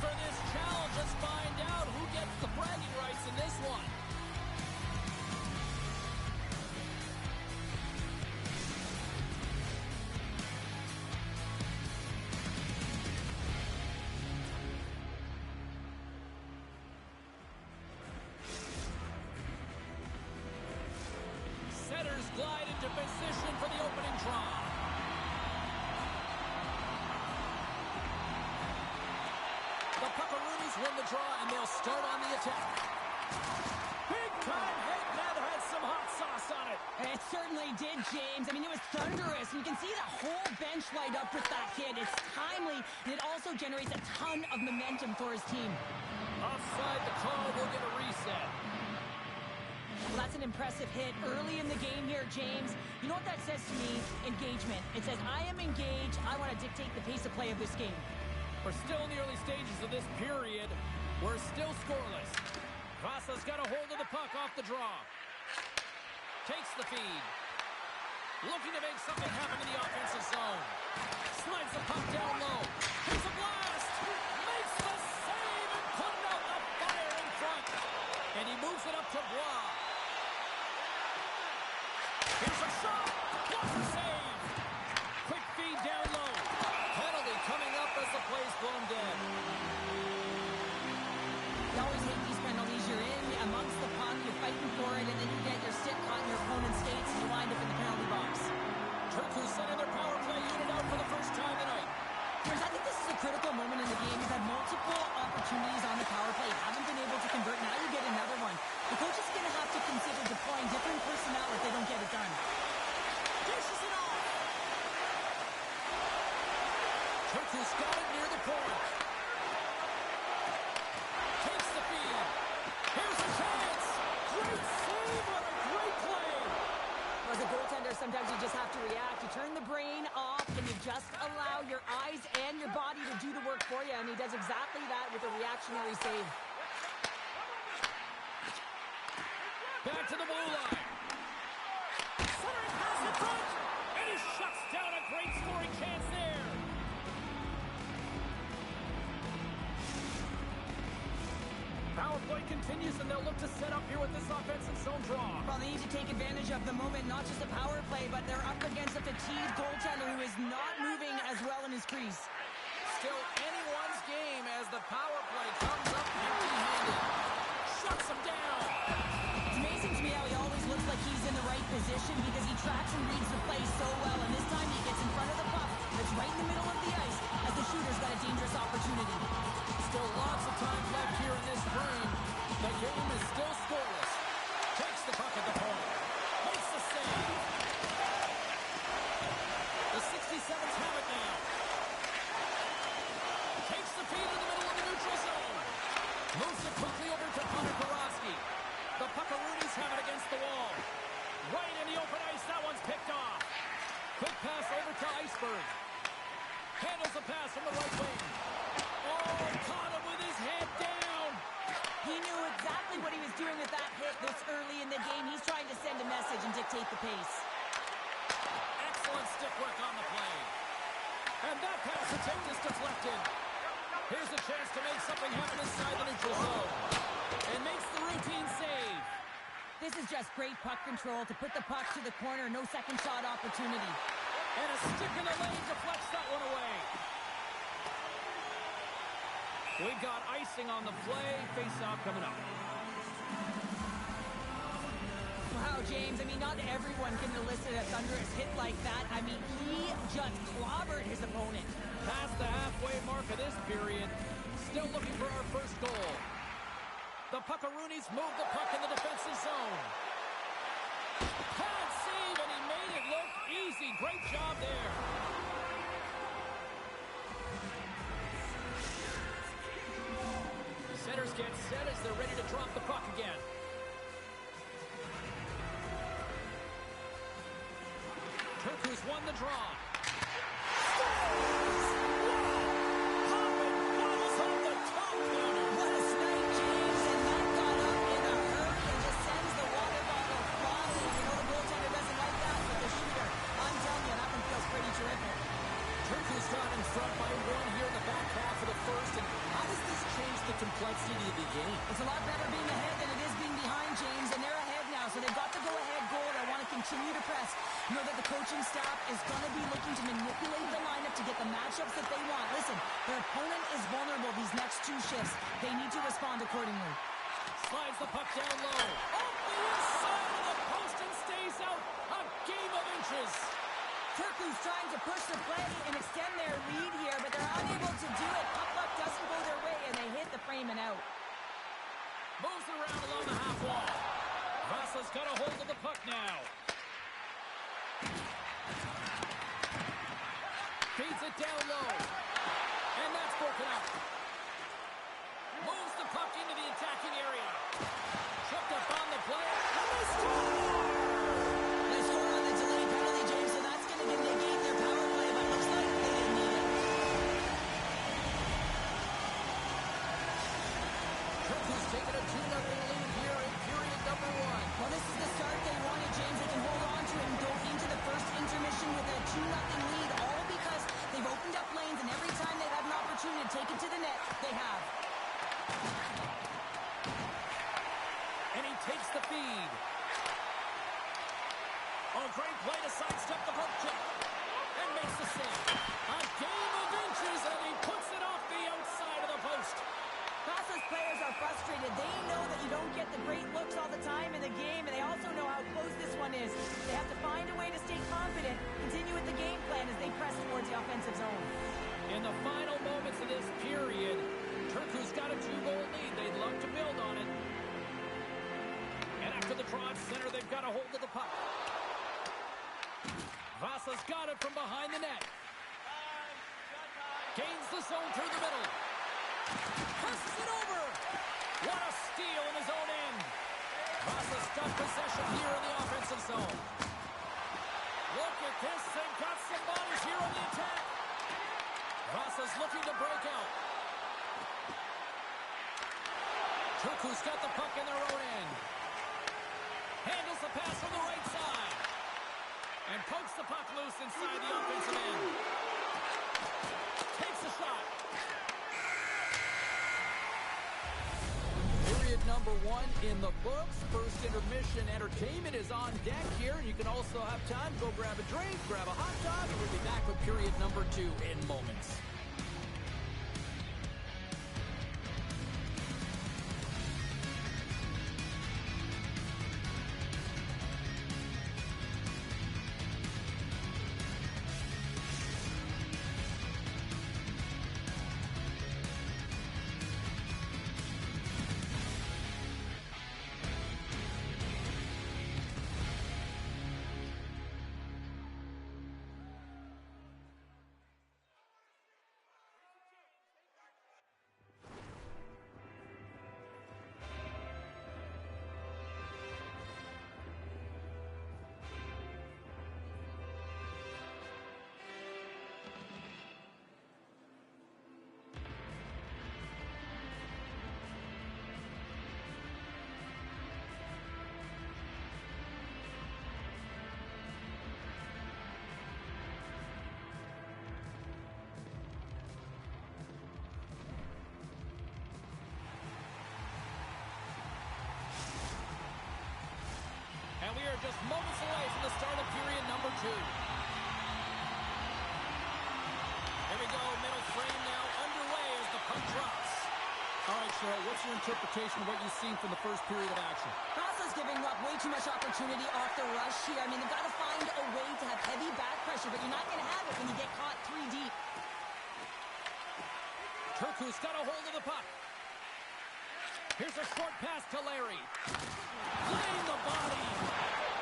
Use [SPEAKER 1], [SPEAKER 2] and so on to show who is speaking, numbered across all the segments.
[SPEAKER 1] for this challenge. Let's find out who gets the bragging rights in this one. Setters glide into position for the opening draw. The Puckaroonies win the draw, and they'll start on the attack. Big-time hit, that had some hot sauce on it.
[SPEAKER 2] It certainly did, James. I mean, it was thunderous. You can see the whole bench light up with that hit. It's timely, and it also generates a ton of momentum for his team.
[SPEAKER 1] Offside, the call will get a reset.
[SPEAKER 2] Well, that's an impressive hit early in the game here, James. You know what that says to me? Engagement. It says, I am engaged. I want to dictate the pace of play of this game.
[SPEAKER 1] We're still in the early stages of this period. We're still scoreless. Vasa's got a hold of the puck off the draw. Takes the feed. Looking to make something happen in the offensive zone. Slides the puck down low. Here's a blast. Makes the save and putting out the fire in front. And he moves it up to Bois. Here's a shot. Blocker save. Quick feed down low. Penalty coming up as the play's blown dead.
[SPEAKER 2] You always hate these penalties. You're in amongst the puck, you're fighting for it, and then you get your stick caught in your opponent's skates, and you wind up in the penalty box.
[SPEAKER 1] Turku sending their power play unit out for the first time tonight.
[SPEAKER 2] Chris, I think this is a critical moment in the game. You've had multiple opportunities on the power play. Haven't been able to convert. Now you get another one. The coach is going to have to consider deploying different personnel if they don't get it done.
[SPEAKER 1] Dishes it off. Turku's got it near the point. Takes the feed. Here's a chance. Great save on a great play.
[SPEAKER 2] As a goaltender, sometimes you just have to react. You turn the brain off, and you just allow your eyes and your body to do the work for you, and he does exactly that with a reactionary save.
[SPEAKER 1] Back to the blue line. Centering pass in front, and he shuts down a great scoring chance there. Power play continues, and they'll look to set up here with this offensive zone draw.
[SPEAKER 2] Well, they need to take advantage of the moment, not just a power play, but they're up against a fatigued goaltender who is not moving as well in his crease.
[SPEAKER 1] Still anyone's game as the power play comes up empty-handed. Shuts him down.
[SPEAKER 2] It's amazing to me how he always looks like he's in the right position because he tracks and reads the play so well, and this time he gets in front of the puck that's right in the middle of the ice as the shooter's got a dangerous opportunity.
[SPEAKER 1] Still lots of time left here in this frame. The game is still scoreless. Takes the puck at the point. Makes the save. The 67s have it now. Takes the feed in the middle of the neutral zone. Moves it quickly over to Connor Karofsky. The Puckaroonies have it against the wall. Right in the open ice. That one's picked off. Quick pass over to Iceberg. Handles the pass from the right wing. Oh, caught him with his head down.
[SPEAKER 2] He knew exactly what he was doing with that hit this early in the game. He's trying to send a message and dictate the pace.
[SPEAKER 1] Excellent stick work on the play. And that pass attempt is deflected. Here's a chance to make something happen inside the neutral zone. And makes the routine save.
[SPEAKER 2] This is just great puck control to put the puck to the corner. No second shot opportunity.
[SPEAKER 1] And a stick in the lane deflects that one away. We've got icing on the play. Face-off coming up.
[SPEAKER 2] Wow, James. I mean, not everyone can elicit a thunderous hit like that. I mean, he just clobbered his opponent.
[SPEAKER 1] Past the halfway mark of this period. Still looking for our first goal. The Puckaroonies move the puck in the defensive zone. Pad save, and he made it look easy. Great job there. Centers get set as they're ready to drop the puck again. Turku's won the draw. Turku's got in front by one here in the back half of the first. And how does this complexity to the game.
[SPEAKER 2] It's a lot better being ahead than it is being behind, James, and they're ahead now, so they've got the go-ahead goal. They want to continue to press. Know that the coaching staff is going to be looking to manipulate the lineup to get the matchups that they want. Listen, their opponent is vulnerable these next two shifts. They need to respond accordingly.
[SPEAKER 1] Slides the puck down low. Off the inside of the post and stays out. A game of inches.
[SPEAKER 2] Turku's trying to push the play and extend their lead here, but they're unable to do it. Puck luck doesn't go their way, and they hit the frame and out.
[SPEAKER 1] Moves around along the half wall. Vasa's got a hold of the puck now. Feeds it down low. And that's broken up. Moves the puck into the attacking area. Tripped up on the play. And they score!
[SPEAKER 2] They score on the delayed penalty, James, so that's going to negate their power play, but looks like they didn't need it.
[SPEAKER 1] Turku's taken a 2-0 lead here in period number 1.
[SPEAKER 2] Well, this is the start they wanted, James. They can hold on to it and go into the first intermission with a 2-0 lead, all because they've opened up lanes, and every time they've had an opportunity to take it to the net, they have.
[SPEAKER 1] And he takes the feed. Oh, great play to sidestep the poke check. And makes the save. A game of inches, and he puts it off the outside of the post.
[SPEAKER 2] Vasa's players are frustrated. They know that you don't get the great looks all the time in the game, and they also know how close this one is. They have to find a way to stay confident, continue with the game plan as they press towards the offensive zone.
[SPEAKER 1] In the final moments of this period, Turku's got a 2-goal lead. They'd love to build on it. And after the draw at center, they've got a hold of the puck. Vasa's got it from behind the net. Gains the zone through the middle. Passes it over. What a steal in his own end. Vasa's got possession here in the offensive zone. Look at this. They've got some bodies here on the attack. Vasa's looking to break out. Turku's got the puck in their own end. Handles the pass from the right side. And pokes the puck loose inside the offensive end. Takes a shot. Period number 1 in the books. First intermission entertainment is on deck here. You can also have time to go grab a drink, grab a hot dog, and we'll be back with period number 2 in moments. And we are just moments away from the start of period number 2. Here we go, middle frame now underway as the puck drops. All right, Cheryl, what's your interpretation of what you've seen from the first period of action?
[SPEAKER 2] Vasa's giving up way too much opportunity off the rush here. I mean, they've got to find a way to have heavy back pressure, but you're not going to have it when you get caught 3 deep.
[SPEAKER 1] Turku's got a hold of the puck. Here's a short pass to Larry. Playing the body.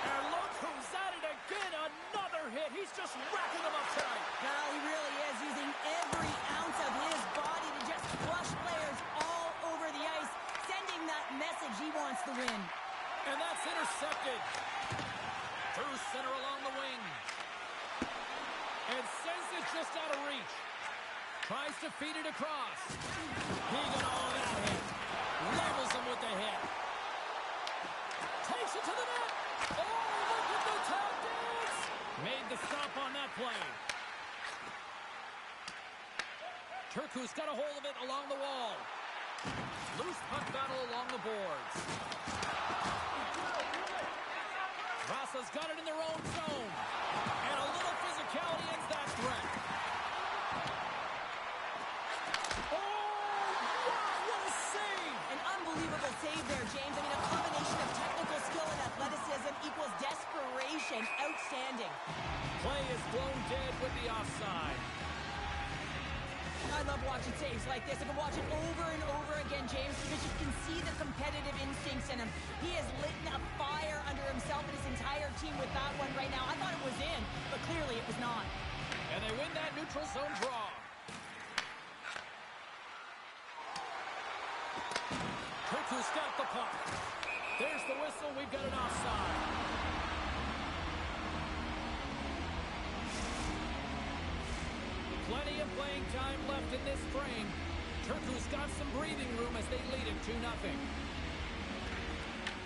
[SPEAKER 1] And look who's at it again. Another hit. He's just racking them up tonight.
[SPEAKER 2] Well, he really is using every ounce of his body to just flush players all over the ice, sending that message he wants the win.
[SPEAKER 1] And that's intercepted. Through center along the wing. And sends it just out of reach. Tries to feed it across. He got all that hit. Levels him with the hit. Takes it to the net. Oh, look at the tap dance. Made the stop on that play. Turku's got a hold of it along the wall. Loose puck battle along the boards. Vasa's got it in their own zone. And a little physicality ends that threat. Oh, wow, what a save!
[SPEAKER 2] An unbelievable save there, James. I mean, a combination of technical skill and athleticism equals desperation. Outstanding.
[SPEAKER 1] Play is blown dead with the offside.
[SPEAKER 2] I love watching saves like this. I can watch it over and over again, James, because you can see the competitive instincts in him. He has lit a fire under himself and his entire team with that one right now. I thought it was in, but clearly it was not.
[SPEAKER 1] And they win that neutral zone draw. Turku's got the puck. There's the whistle. We've got an offside. Plenty of playing time left in this frame. Turku's got some breathing room as they lead it 2-0.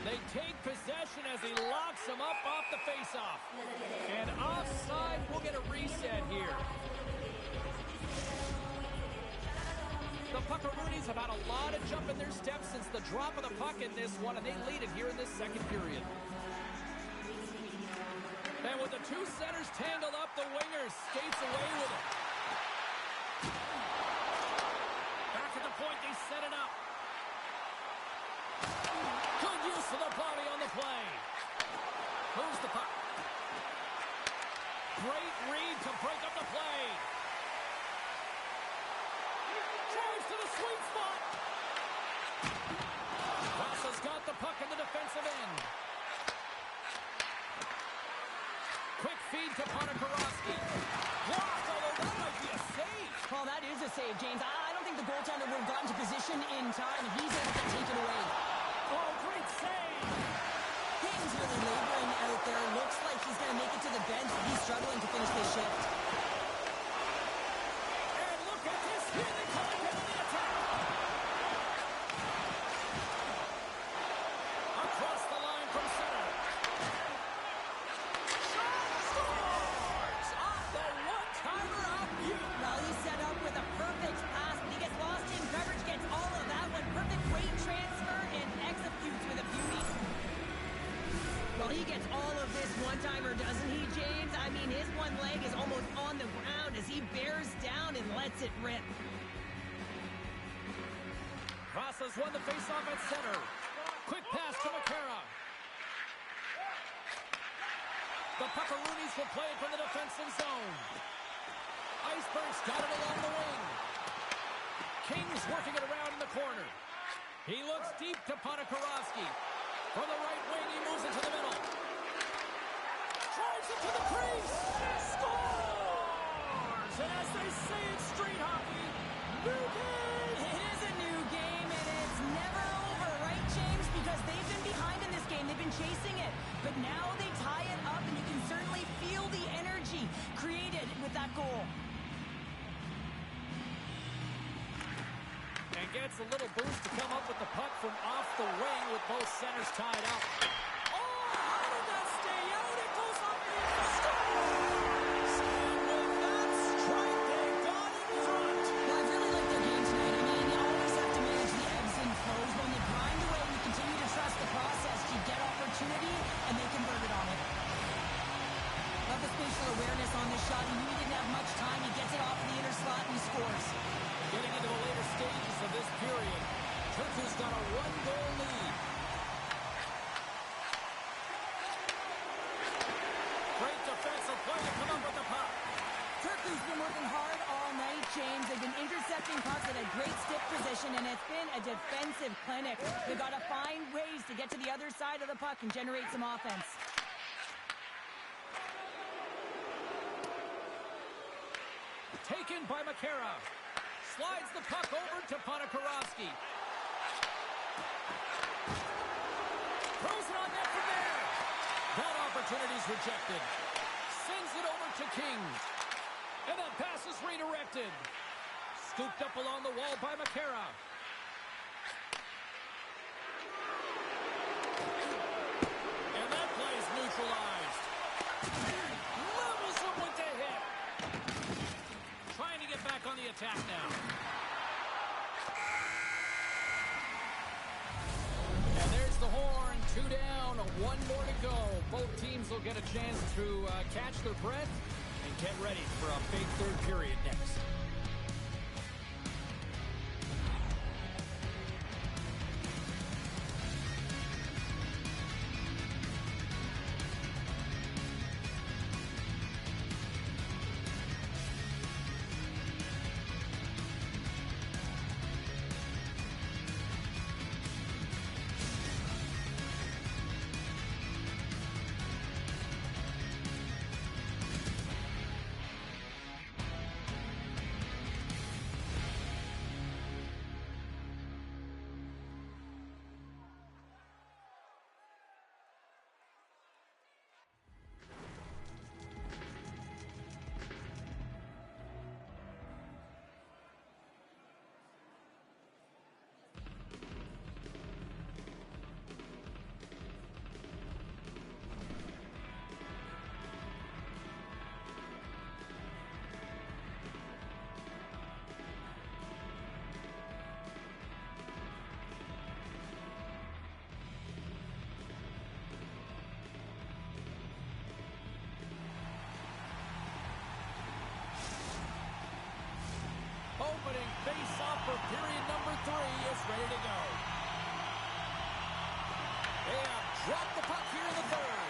[SPEAKER 1] They take possession as he locks him up off the faceoff. And offside, we'll get a reset here. The Puckaroonies have had a lot of jump in their steps since the drop of the puck in this one, and they lead it here in this second period. And with the two centers tangled up, the winger skates away with it. Back at the point, they set it up. Good use of the body on the play. Moves the puck. Great read to break up the play. Drives to the sweet spot. Vasa's got the puck in the defensive end. Quick feed to Ponikarovsky. Blocked, although that might be a save.
[SPEAKER 2] Well, that is a save, James. I don't think the goaltender would have gotten to position in time, and he's able to take it away.
[SPEAKER 1] Oh, great save.
[SPEAKER 2] King's really laboring out there. Looks like he's going to make it to the bench, but he's struggling to finish this shift.
[SPEAKER 1] And look at this. Here they come again on the attack. Across the line from center. Scores! Off the one-timer out you.
[SPEAKER 2] Well, he's set up with a perfect pass, but he gets lost in coverage, gets all of that one. Perfect weight transfer and executes with a beauty. Well, he gets all of this one-timer, doesn't he, James? I mean, his one leg is almost on the ground as he bears down and lets it rip.
[SPEAKER 1] Vasa's won the faceoff at center. Quick pass to Makara. The Puckaroonies will play it from the defensive zone. Iceberg's got it along the wing. King's working it around in the corner. He looks deep to Ponikarovsky. From the right wing, he moves into the middle. Drives it to the crease. Scores! And as they say in street hockey, new game!
[SPEAKER 2] It is a new game, and it's never over, right, James? Because they've been behind in this game. They've been chasing it. But now they tie it up, and you can certainly feel the energy created with that goal.
[SPEAKER 1] And gets a little boost to come up with the puck from off the wing with both centers tied up. Oh, how did that stay out? It goes up and it scores! And with that strike, they got in front.
[SPEAKER 2] Well, I really like their game tonight. I mean, you always have to manage the ebbs and flows. When they grind away and you continue to trust the process, you get opportunity, and they convert it on it. Love the spatial awareness on this shot. He knew he didn't have much time. He gets it off the inner slot, and he scores.
[SPEAKER 1] Getting into the later stages of this period, Turku's got a one-goal lead. Great defensive play to come up with the puck.
[SPEAKER 2] Turku's been working hard all night, James. They've been intercepting pucks at a great stick position, and it's been a defensive clinic. They've got to find ways to get to the other side of the puck and generate some offense.
[SPEAKER 1] Taken by Makara. Slides the puck over to Ponikarovsky. Throws it on net from there. That opportunity's rejected. Sends it over to King. And that pass is redirected. Scooped up along the wall by Makara. And that play's neutralized. Levels him with the hit. Trying to get back on the attack now. One more to go. Both teams will get a chance to catch their breath and get ready for a big third period next. Opening face-off for period number 3 is ready to go. They have dropped the puck here in the third.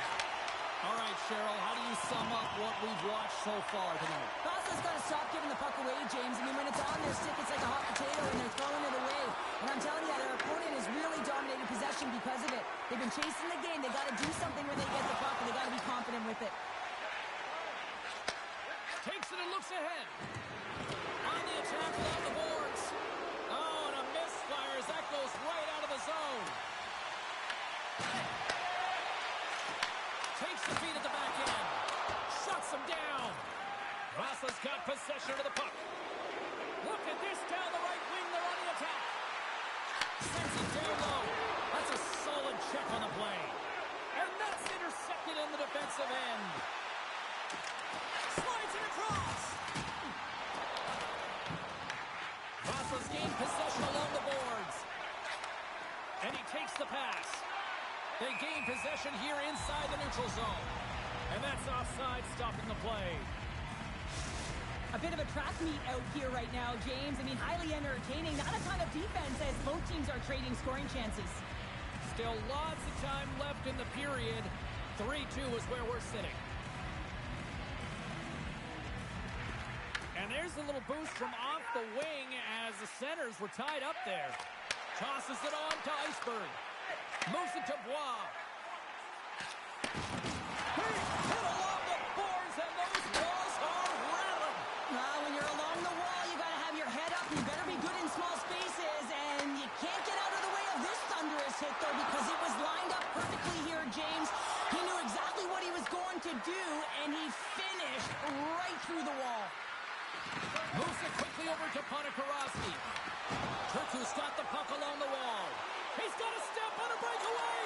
[SPEAKER 1] All right, Cheryl, how do you sum up what we've watched so far tonight?
[SPEAKER 2] Vasa's got to stop giving the puck away, James. I mean, when it's on their stick, it's like a hot potato, and they're throwing it away. And I'm telling you, their opponent has really dominated possession because of it. They've been chasing the game. They got to do something when they get the puck, and they got to be confident with it.
[SPEAKER 1] Takes it and looks ahead. On the attack along the boards. Oh, and a misfire as that goes right out of the zone. Takes the feed at the back end. Shuts him down. Vasa's got possession of the puck. Look at this down the right wing. They're on the attack. Sends it down low. That's a solid check on the play. And that's intercepted in the defensive end. Slides it across. Vasa's gained possession along the boards. And he takes the pass. They gain possession here inside the neutral zone. And that's offside, stopping the play.
[SPEAKER 2] A bit of a track meet out here right now, James. I mean, highly entertaining. Not a ton of defense as both teams are trading scoring chances.
[SPEAKER 1] Still lots of time left in the period. 3-2 is where we're sitting. And there's a little boost from off the wing as the centers were tied up there. Tosses it on to Iceberg. Moves it to Bois. He's hit along the boards, and those balls are rattling.
[SPEAKER 2] When you're along the wall, you got to have your head up. You better be good in small spaces, and you can't get out of the way of this thunderous hit, though, because it was lined up perfectly here, James. He knew exactly what he was going to do, and he finished right through the wall.
[SPEAKER 1] Moves it quickly over to Ponikarovsky. Turku's got the puck along the wall. He's got a step on a breakaway.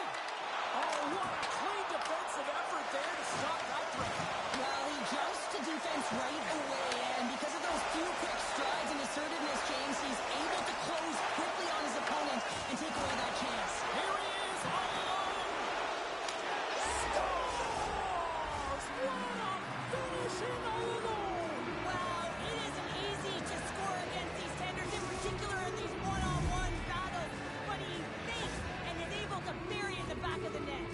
[SPEAKER 1] Oh, what a clean defensive effort there to stop that threat.
[SPEAKER 2] Well, he jumps to defense right away, and because of those few quick strides and assertiveness, James, he's able to close quickly on his opponent and take away that chance.
[SPEAKER 1] Here he is, all alone. Scores! What a finishing all alone.
[SPEAKER 2] Wow, it isn't easy to score against these tenders, in particular in these one-on-one battles, but he thinks and is able to bury it in the back of the net.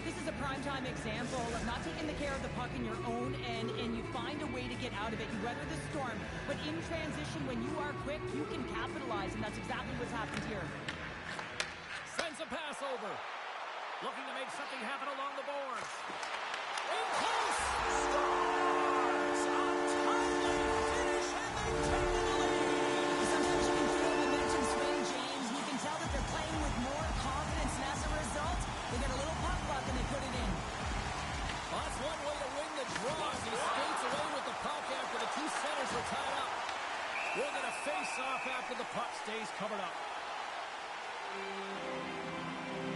[SPEAKER 2] This is a primetime example of not taking the care of the puck in your own end, and you find a way to get out of it. You weather the storm, but in transition, when you are quick, you can capitalize, and that's exactly what's happened here.
[SPEAKER 1] Sends a pass over. Looking to make something happen along the boards. In close. Scores! A timely finish, and they take the lead.
[SPEAKER 2] Sometimes you can feel momentum swing, James. You can tell that they're playing with more confidence, and as a result, they get a little puck luck and they put it in.
[SPEAKER 1] Well, that's one way to win the draw as he skates away with the puck after the two centers were tied up. We'll get a face-off after the puck stays covered up.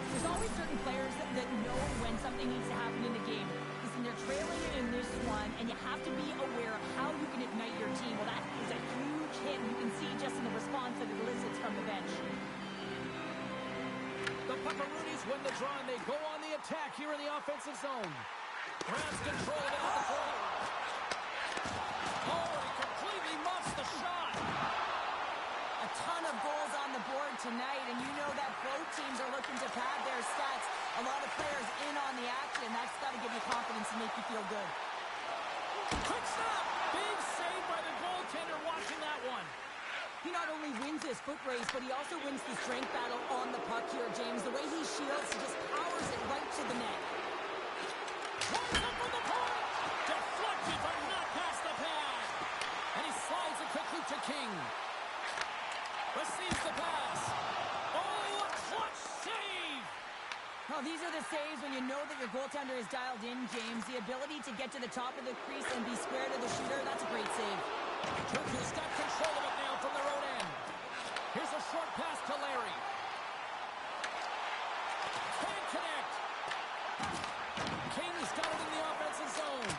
[SPEAKER 2] There's always certain players that know when something needs to happen in the game. Listen, they're trailing it in this one, and you have to be aware of how you can ignite your team. Well, that is a huge hit. You can see just in the response that it elicits from the bench.
[SPEAKER 1] The Puckaroonies win the draw, and they go on the the attack here in the offensive zone. Grabs control of it at the point. Oh, he completely muffs the shot.
[SPEAKER 2] A ton of goals on the board tonight, and you know that both teams are looking to pad their stats. A lot of players in on the action. That's got to give you confidence and make you feel good.
[SPEAKER 1] Quick stop! Big save by the goaltender watching that one.
[SPEAKER 2] He not only wins his foot race, but he also wins the strength battle on the puck here, James. The way he shields, he just powers it right to the net.
[SPEAKER 1] Runs up from the point! Deflected, but not past the pad. And he slides it quickly to King. Receives the pass. Oh, a clutch save!
[SPEAKER 2] Oh, these are the saves when you know that your goaltender is dialed in, James. The ability to get to the top of the crease and be square to the shooter, that's a great save.
[SPEAKER 1] Turku's got control of it now from their own end. Here's a short pass to Larry. Can't connect. King's got it in the offensive zone.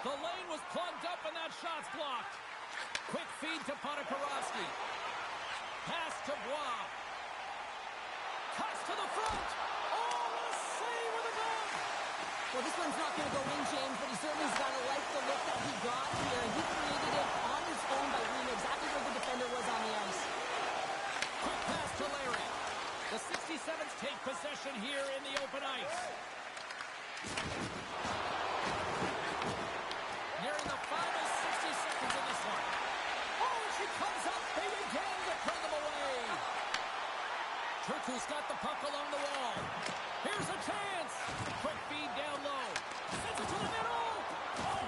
[SPEAKER 1] The lane was plugged up and that shot's blocked. Quick feed to Podakarovsky. Pass to Bois. Cuts to the front. Oh, what a save with a gun.
[SPEAKER 2] Well, this one's not going to go in, James, but he certainly's got to like the look that he got here. He created it on his own by reading exactly where the defender was on the ice.
[SPEAKER 1] Quick pass to Larry. The 67s take possession here in the open ice. Nearing the final 60 seconds of this one. Oh, she comes up big again to put them away. Turku's got the puck along the wall. Here's a chance. Quick feed down low. Sends it to the middle. Oh,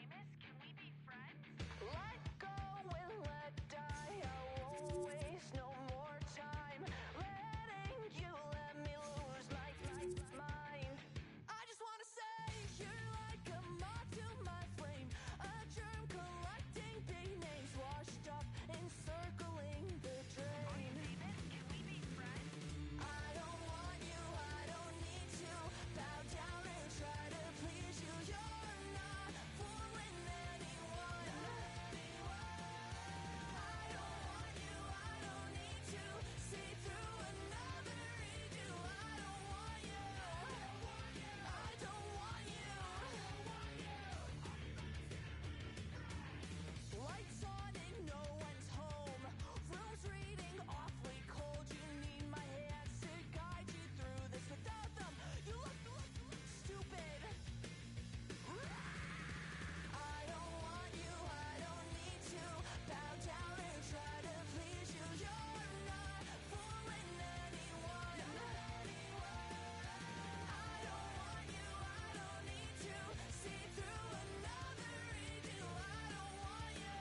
[SPEAKER 3] famous? Can we be friends? Let go and let die. I won't waste no more time. Letting you let me lose my mind. I just wanna say you're like a moth to my flame. A germ collecting big names washed up and circling the drain. Can we be friends? I don't want you, I don't need to bow down and try to please you. You're not fooling anyone. I don't want you, I don't need to see through another redo. I don't want you, I don't want you. Lights on and no one's home. Rooms reading awfully cold. You need my hands to guide you through this. Without them, you look stupid. I don't want you, I don't need to bow down and try to please you. You're not fooling anyone. I don't want you, I don't need to see through another redo. I don't want you,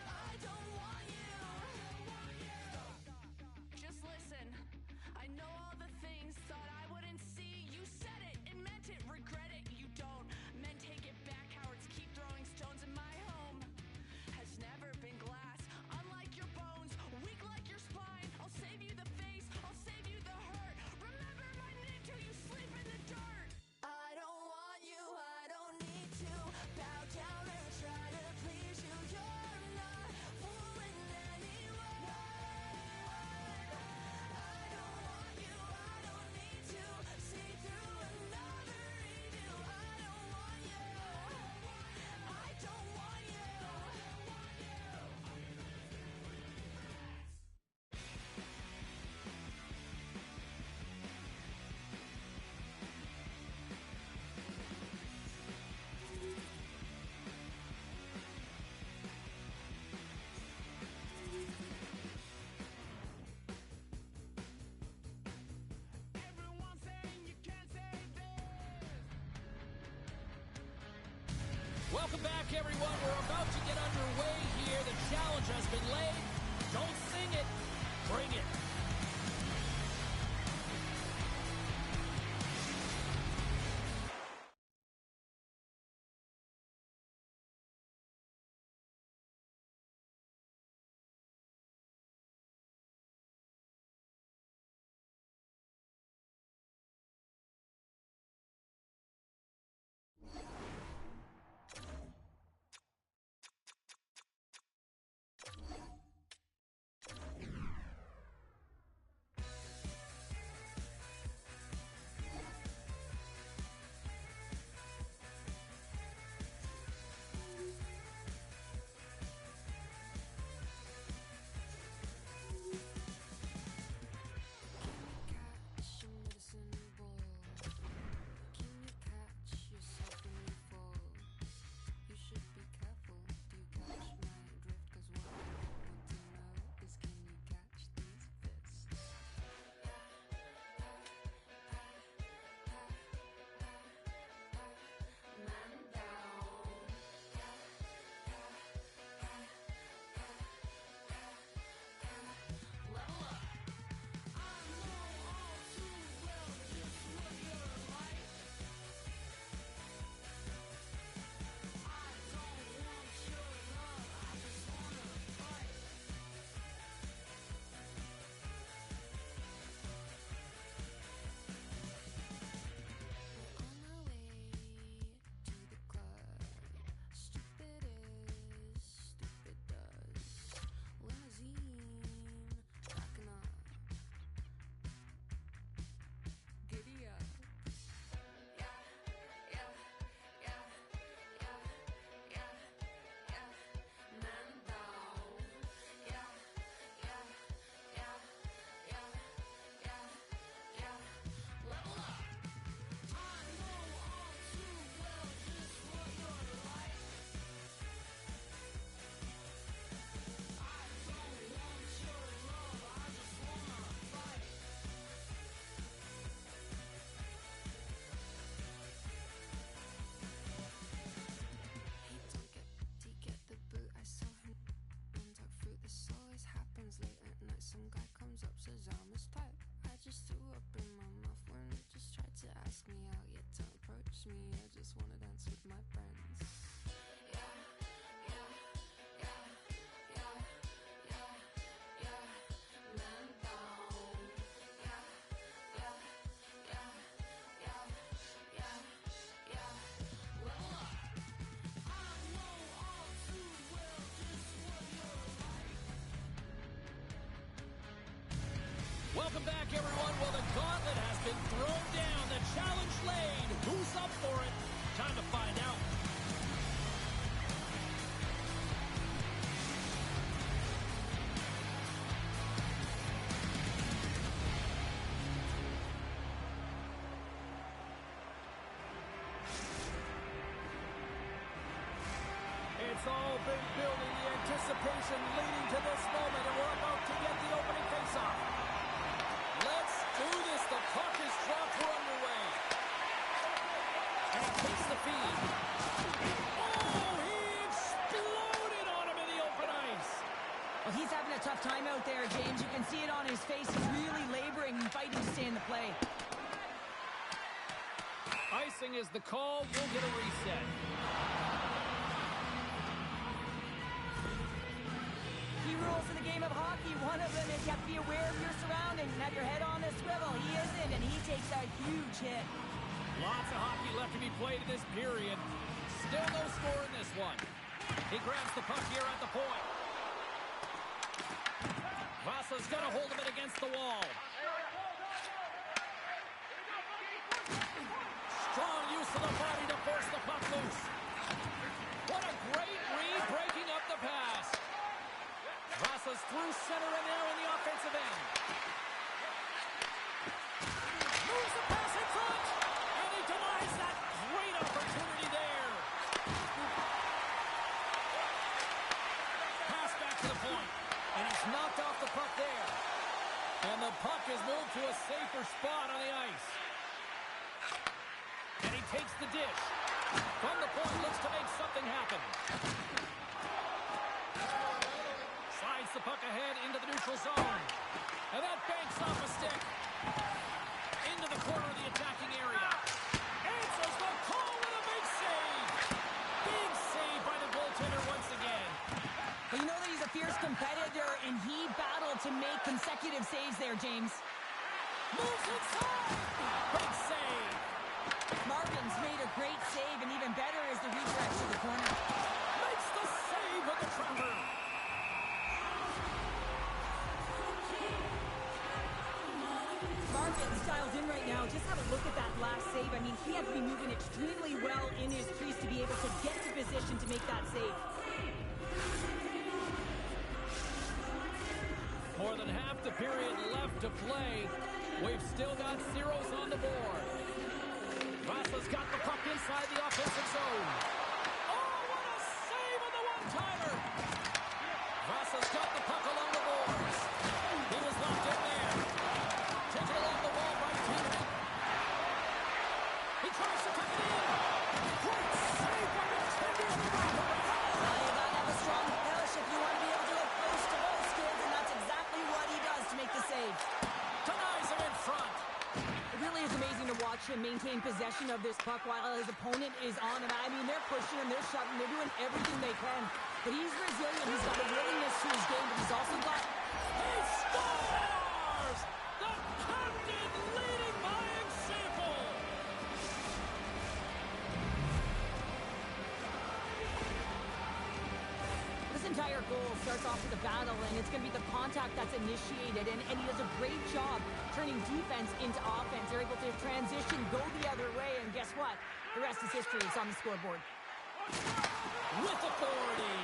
[SPEAKER 3] I don't want you. Just listen, I know all the things thought I wouldn't see. You said it and meant it, regret it, you don't. Men take it back, cowards keep throwing stones. In my home has never been glass. Unlike your bones, weak like your spine. I'll save you the face, I'll save you the hurt. Remember my name till you sleep in the dirt. I don't want you, I don't need to bow down and try to please you. You're not fooling anyone. I don't want you, I don't need to see through another redo. I don't want you, I don't want you. Everyone saying you can't say this.
[SPEAKER 1] Welcome back, everyone. We're about to get underway here. The challenge has been laid. Don't sing it, bring it. been thrown down. The challenge laid. Who's up for it? Time to find out. It's all been building, the anticipation leading to this moment, and we're about to get the opening faceoff. Let's do this. The puck is dropped. We're underway. And he takes the feed. Oh, he exploded on him in the open ice.
[SPEAKER 2] Well, he's having a tough time out there, James. You can see it on his face. He's really laboring and fighting to stay in the play.
[SPEAKER 1] Icing is the call. We'll get a reset.
[SPEAKER 2] Key rules in the game of hockey. One of them is you have to be aware of your surroundings and have your head on a swivel. He isn't, and he takes a huge hit.
[SPEAKER 1] Lots of hockey left to be played in this period. Still no score in this one. He grabs the puck here at the point. Vasa's got a hold of it against the wall. Strong use of the body to force the puck loose. What a great read, breaking up the pass. Vasa's through center and now in the offensive end. Moves the pass in front, and he denies that great opportunity there. Pass back to the point, and he's knocked off the puck there. And the puck is moved to a safer spot on the ice. And he takes the dish. From the point, looks to make something happen. Slides the puck ahead into the neutral zone. And that banks off a stick. Into the corner of the attacking area. Answers the call with a big save. Big save by the goaltender once again.
[SPEAKER 2] Well, you know that he's a fierce competitor, and he battled to make consecutive saves there, James.
[SPEAKER 1] Moves inside. Big save.
[SPEAKER 2] Marvin's made a great save, and even better is the redirect to the corner.
[SPEAKER 1] Makes the save with the trapper.
[SPEAKER 2] Marvin's dialed in right now. Just have a look at that last save. I mean, he had to be moving extremely well in his crease to be able to get to position to make that save.
[SPEAKER 1] More than half the period left to play. We've still got zeros on the board. Vasa's got the puck inside the offensive zone. Oh, what a save on the one-timer! Vasa's got the puck along the boards. He was locked in there. Taken along the wall by teammate. He tries to tuck it in. Great save by the tender of the wraparound.
[SPEAKER 2] You gotta have a strong push if you want to be able to go close to both skills, and that's exactly what he does to make the save.
[SPEAKER 1] Denies him in front.
[SPEAKER 2] It really is amazing to watch him maintain possession of this puck while his opponent is on him. I mean, they're pushing him, they're shoving, they're doing everything they can. But he's resilient, he's got a willingness to his game, but he's also got...
[SPEAKER 1] He scores! The captain leading by example!
[SPEAKER 2] This entire goal starts off with a battle, and it's going to be the contact that's initiated, and he does a great job turning defense into offense. They're able to transition, go the other way, and guess what? The rest is history. It's on the scoreboard.
[SPEAKER 1] With authority.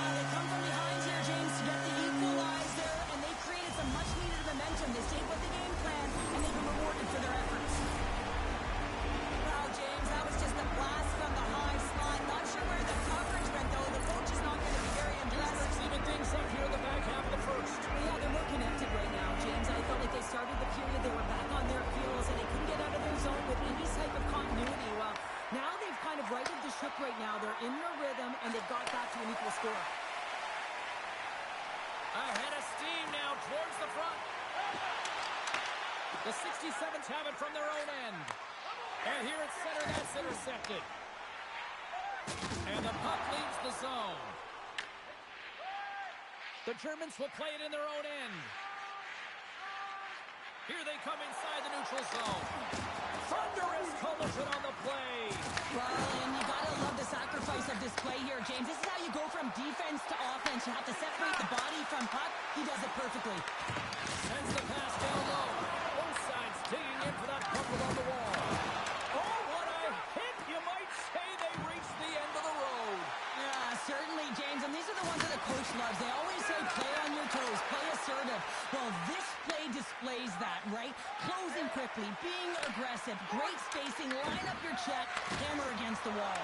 [SPEAKER 2] They come from behind here, James, to get the equalizer, and they created some much-needed momentum. They stayed with the game plan, and they've been rewarded for their efforts. Wow, James, that was just a blast from the high slot. Not sure where the coverage went, though. The coach is not going to be very impressed.
[SPEAKER 1] Even things up here in the back half of the first.
[SPEAKER 2] Well, yeah, they're more connected right now, James. I felt like they started the period, they were back on their heels, and they couldn't get out of their zone with any type of continuity. Well, now they've kind of righted the ship right now. They're in their rhythm, and they've got back to an equal score.
[SPEAKER 1] Ahead of steam now towards the front. The 67s have it from their own end. And here at center, that's intercepted. And the puck leaves the zone. The Germans will play it in their own end. Here they come inside the neutral zone. Thunderous collision on the play.
[SPEAKER 2] Well, and you gotta love the sacrifice sacrifice of this play here, James. This is how you go from defense to offense. You have to separate the body from puck. He does it perfectly.
[SPEAKER 1] Sends the pass down low. Both sides digging in for that puck along the wall. Oh, what a hit! You might say they reached the end of the road.
[SPEAKER 2] Yeah, certainly, James. And these are the ones that the coach loves. They always say play on your toes, play assertive. Well, this play displays that, right? Closing quickly, being aggressive, great spacing, line up your check, hammer against the wall.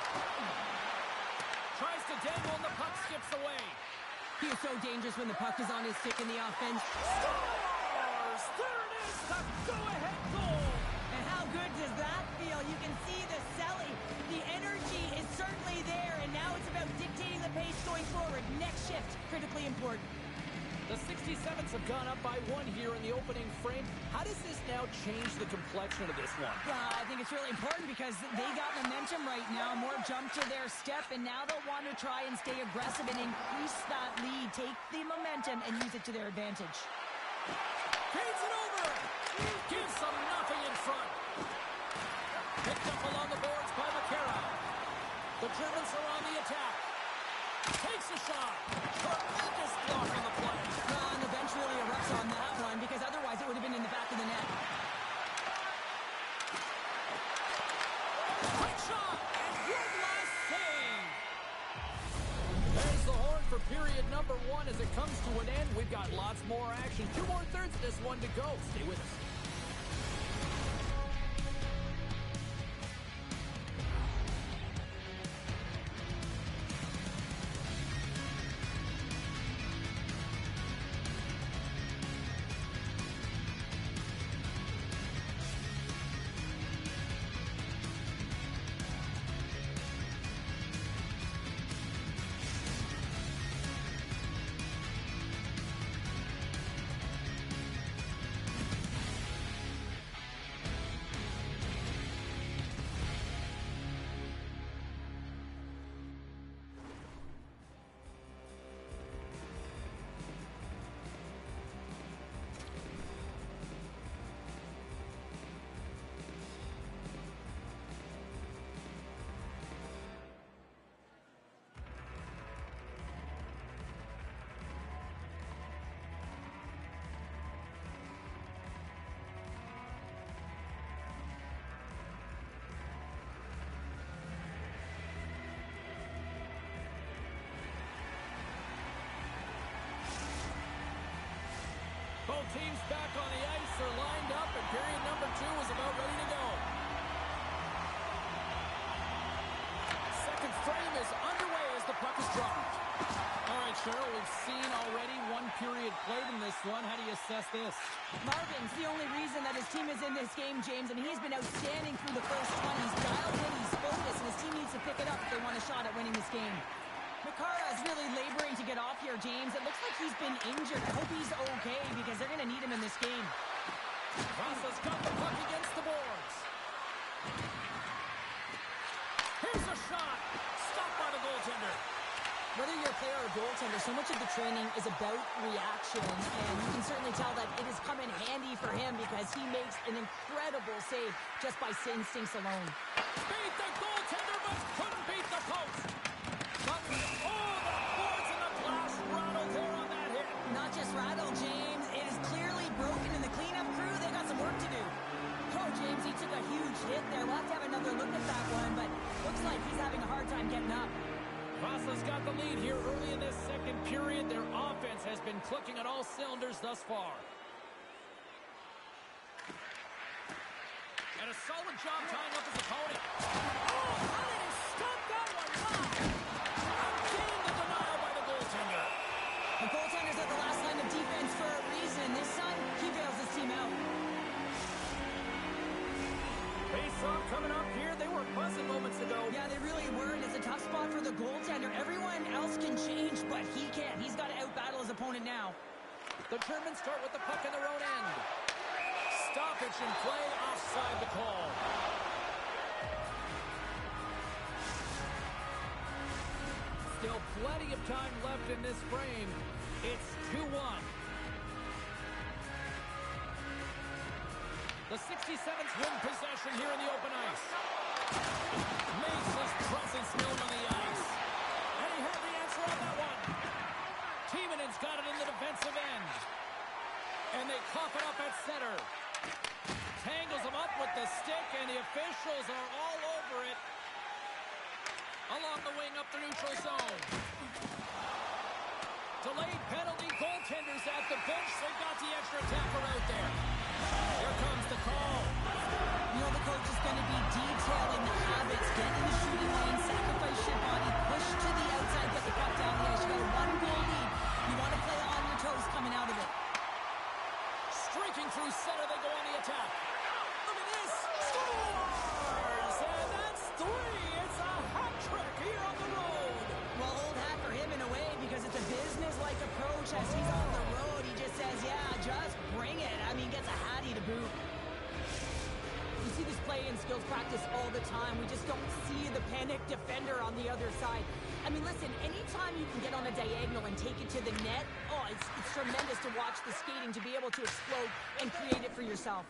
[SPEAKER 1] Tries to dangle and the puck skips away.
[SPEAKER 2] He is so dangerous when the puck is on his stick in the offense.
[SPEAKER 1] Scores! There it is, the go-ahead goal!
[SPEAKER 2] And how good does that feel? You can see the selling. The energy is certainly there, and now it's about dictating the pace going forward. Next shift, critically important.
[SPEAKER 1] The 67s have gone up by 1 here in the opening frame. How does this now change the complexion of this one?
[SPEAKER 2] Yeah, I think it's really important because they got momentum right now, more jump to their step, and now they'll want to try and stay aggressive and increase that lead, take the momentum, and use it to their advantage.
[SPEAKER 1] Feeds it over! Gives them nothing in front. Picked up along the boards by McCarra. The Germans are on the attack. Takes a shot. Tremendous block on the play.
[SPEAKER 2] And the bench really erupts on that one because otherwise it would have been in the back of the net.
[SPEAKER 1] Quick shot and good last save. There's the horn for period number 1 as it comes to an end. We've got lots more action. 2 more thirds of this one to go. Stay with us. Both teams back on the ice are lined up, and period number 2 is about ready to go. Second frame is underway as the puck is dropped. All right, Cheryl, we've seen already 1 period played in this one. How do you assess this?
[SPEAKER 2] Marvin's the only reason that his team is in this game, James, and he's been outstanding through the first 20. He's dialed in, he's focused, and his team needs to pick it up if they want a shot at winning this game. McCarra is really laboring to get off here, James. It looks like he's been injured. I hope he's okay because they're going to need him in this game.
[SPEAKER 1] Vasa's got the puck against the boards. Here's a shot. Stopped by the goaltender.
[SPEAKER 2] Whether you're a player or a goaltender, so much of the training is about reaction, and you can certainly tell that it has come in handy for him because he makes an incredible save just by instincts alone.
[SPEAKER 1] Beat the goaltender, but couldn't beat the post. But, oh, the boards and the glass rattled there on that hit.
[SPEAKER 2] Not just rattled, James. It is clearly broken, and the cleanup crew, they got some work to do. Oh, James, he took a huge hit there. We'll have to have another look at that one, but looks like he's having a hard time getting up.
[SPEAKER 1] Vasa's got the lead here early in this second period. Their offense has been clicking on all cylinders thus far. And a solid job tying up his opponent. Oh, how did he stop that one? Again, the denial by the goaltender.
[SPEAKER 2] The goaltender's at the last line of defense for a reason. This time, he bails his team out.
[SPEAKER 1] Face-off coming up here. They were buzzing moments ago.
[SPEAKER 2] Yeah, they really were, and it's a tough spot for the goaltender. Everyone else can change, but he can't. He's got to out-battle his opponent now.
[SPEAKER 1] The Germans start with the puck in their own end. Stoppage in play, offside the call. Still plenty of time left in this frame. It's 2-1. The 67s win possession here in the open ice. Makes his presence known on the ice. Tiemanen's got it in the defensive end. And they cough it up at center. Tangles him up with the stick, and the officials are all over it. Along the wing up the neutral zone. Delayed penalty, goaltenders at the bench. They've got the extra attacker out there. Here comes the call.
[SPEAKER 2] You know the coach is going to be detailing the habits. Get in the shooting lane, sacrifice your body, push to the outside, get the puck down the ice. You got a one-goal lead. You want to play on your toes coming out of it.
[SPEAKER 1] Streaking through center, they go on the attack. Look at this. Scores! And that's 3. It's a hat trick here on the road.
[SPEAKER 2] Well, old hat for him in a way because it's a business-like approach as he's on the road. He just says, yeah, just bring it. I mean, gets a hattie to boot. You see this play in skills practice all the time. We just don't see the panic defender on the other side. I mean, listen, anytime you can get on a diagonal and take it to the net, oh, it's tremendous to watch the skating to be able to explode and create it for yourself.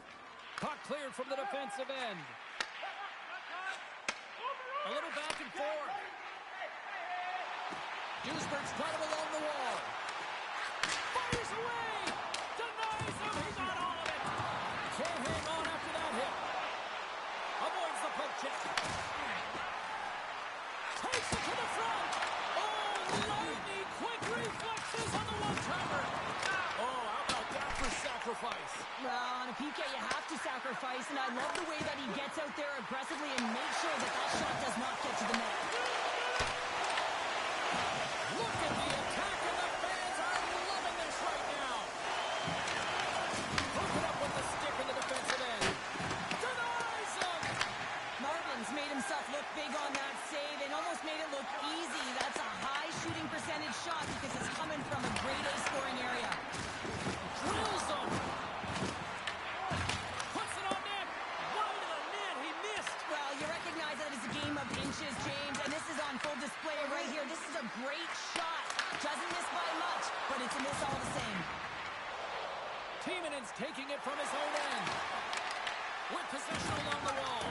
[SPEAKER 1] Puck cleared from the defensive end. A little back and forth. Duesberg's got him along the wall. Fires away! Denies him! He got all of it! Can't hang on after that hit. Avoids the poke check. Takes it to the front! Oh, lightning quick reflexes on the one-timer! Oh, how about that for sacrifice?
[SPEAKER 2] Well, on a PK, you have to sacrifice, and I love the way that he gets out there aggressively and makes sure that that shot does not get to the net.
[SPEAKER 1] Look at the attack, and the fans are loving this right now. Hook it up with the stick in the defensive end. Denies him!
[SPEAKER 2] Martin's made himself look big on that save and almost made it look easy. That's a high shooting percentage shot because it's coming from a grade A scoring area.
[SPEAKER 1] Drills him! Puts it on net! Wide of the net, he missed!
[SPEAKER 2] Well, you recognize that it's a game of inches, James, and this is on full display right here. This is a great shot. Doesn't miss by much, but it's a miss all the same.
[SPEAKER 1] Tiemanen's taking it from his own end. With possession along the wall.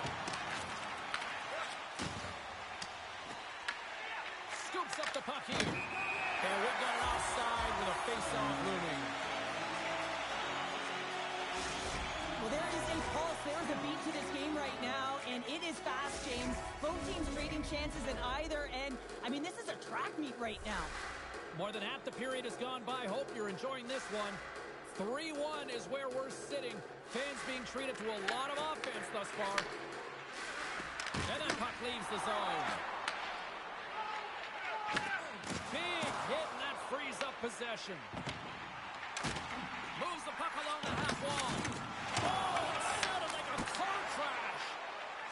[SPEAKER 1] Scoops up the puck here. And we've got it offside with a face-off looming.
[SPEAKER 2] Well, there is a pulse. There's a beat to this game right now, and it is fast, James. Both teams creating chances at either end. I mean, this is a track meet right now.
[SPEAKER 1] More than half the period has gone by. Hope you're enjoying this one. 3-1 is where we're sitting. Fans being treated to a lot of offense thus far. And that puck leaves the zone. Big hit, and that frees up possession. Moves the puck along the half wall. Oh, it sounded like a car crash.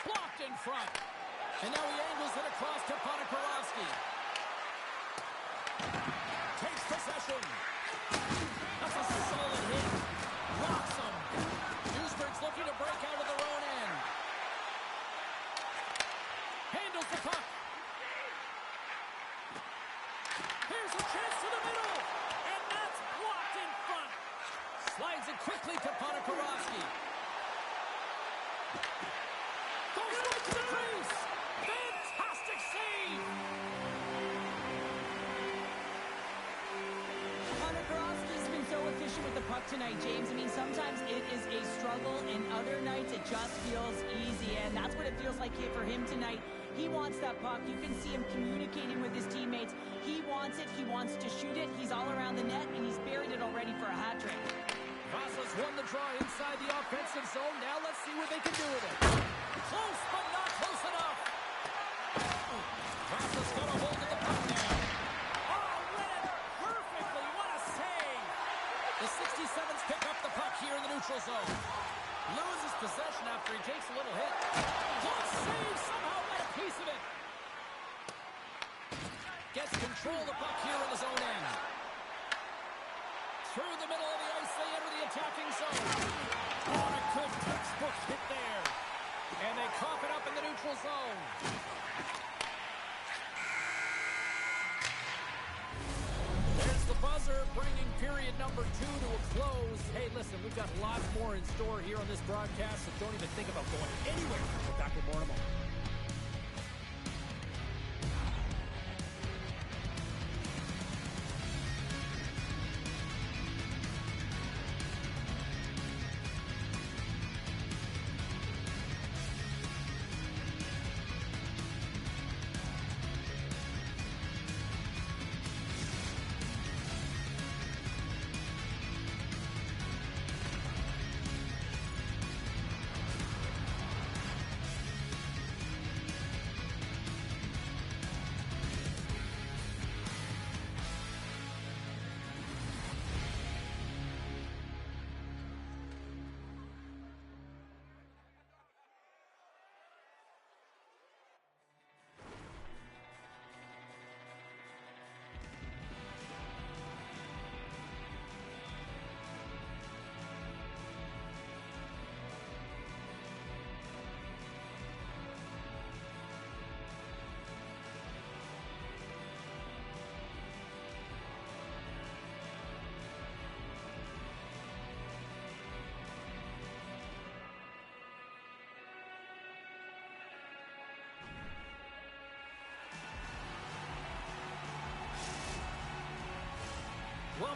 [SPEAKER 1] Blocked in front. And now he angles it across to Ponikarovsky. Takes possession. That's a solid hit. Blocks him. Duesberg's looking to break out of their own end. Handles the puck. Here's a chance to the middle. And that's blocked in front. Slides it quickly to Ponikarovsky. Goes right to the crease. Fantastic save.
[SPEAKER 2] Ponikarovsky's been so efficient with the puck tonight, James. I mean, sometimes it is a struggle, and other nights it just feels easy, and that's what it feels like here for him tonight. He wants that puck. You can see him communicating with his teammates. He wants it. He wants to shoot it. He's all around the net, and he's buried it already for a hat trick.
[SPEAKER 1] Vasa's won the draw inside the offensive zone. Now let's see what they can do with it. Close, but not close enough. Vasa's got a hold of the puck now. Oh, read it perfectly. What a save. The 67s pick up the puck here in the neutral zone. Loses possession after he takes a little hit. Good save. Somehow got a piece of it. Gets control of the puck here in his own end. Through the middle of the ice, they enter the attacking zone. Oh, a good textbook hit there. And they cough it up in the neutral zone. There's the buzzer, bringing period number 2 to a close. Hey, listen, we've got lots more in store here on this broadcast, so don't even think about going anywhere. We're back with more in a moment.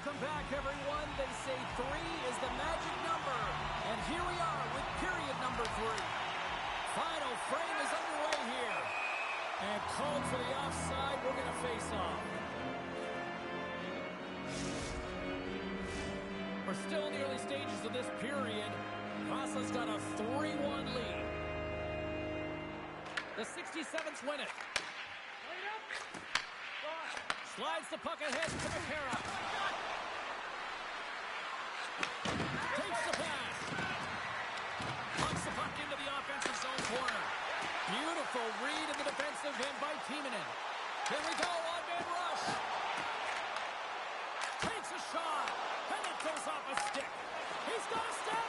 [SPEAKER 1] Welcome back, everyone. They say 3 is the magic number. And here we are with period number 3. Final frame is underway here. And called for the offside. We're going to face off. We're still in the early stages of this period. Vasa's got a 3-1 lead. The 67th win it. Slides the puck ahead to McCarra. Takes the pass. Punts the puck into the offensive zone corner. Beautiful read in the defensive end by Timonen. Here we go, one-man rush. Takes a shot. And it goes off a stick. He's got a step.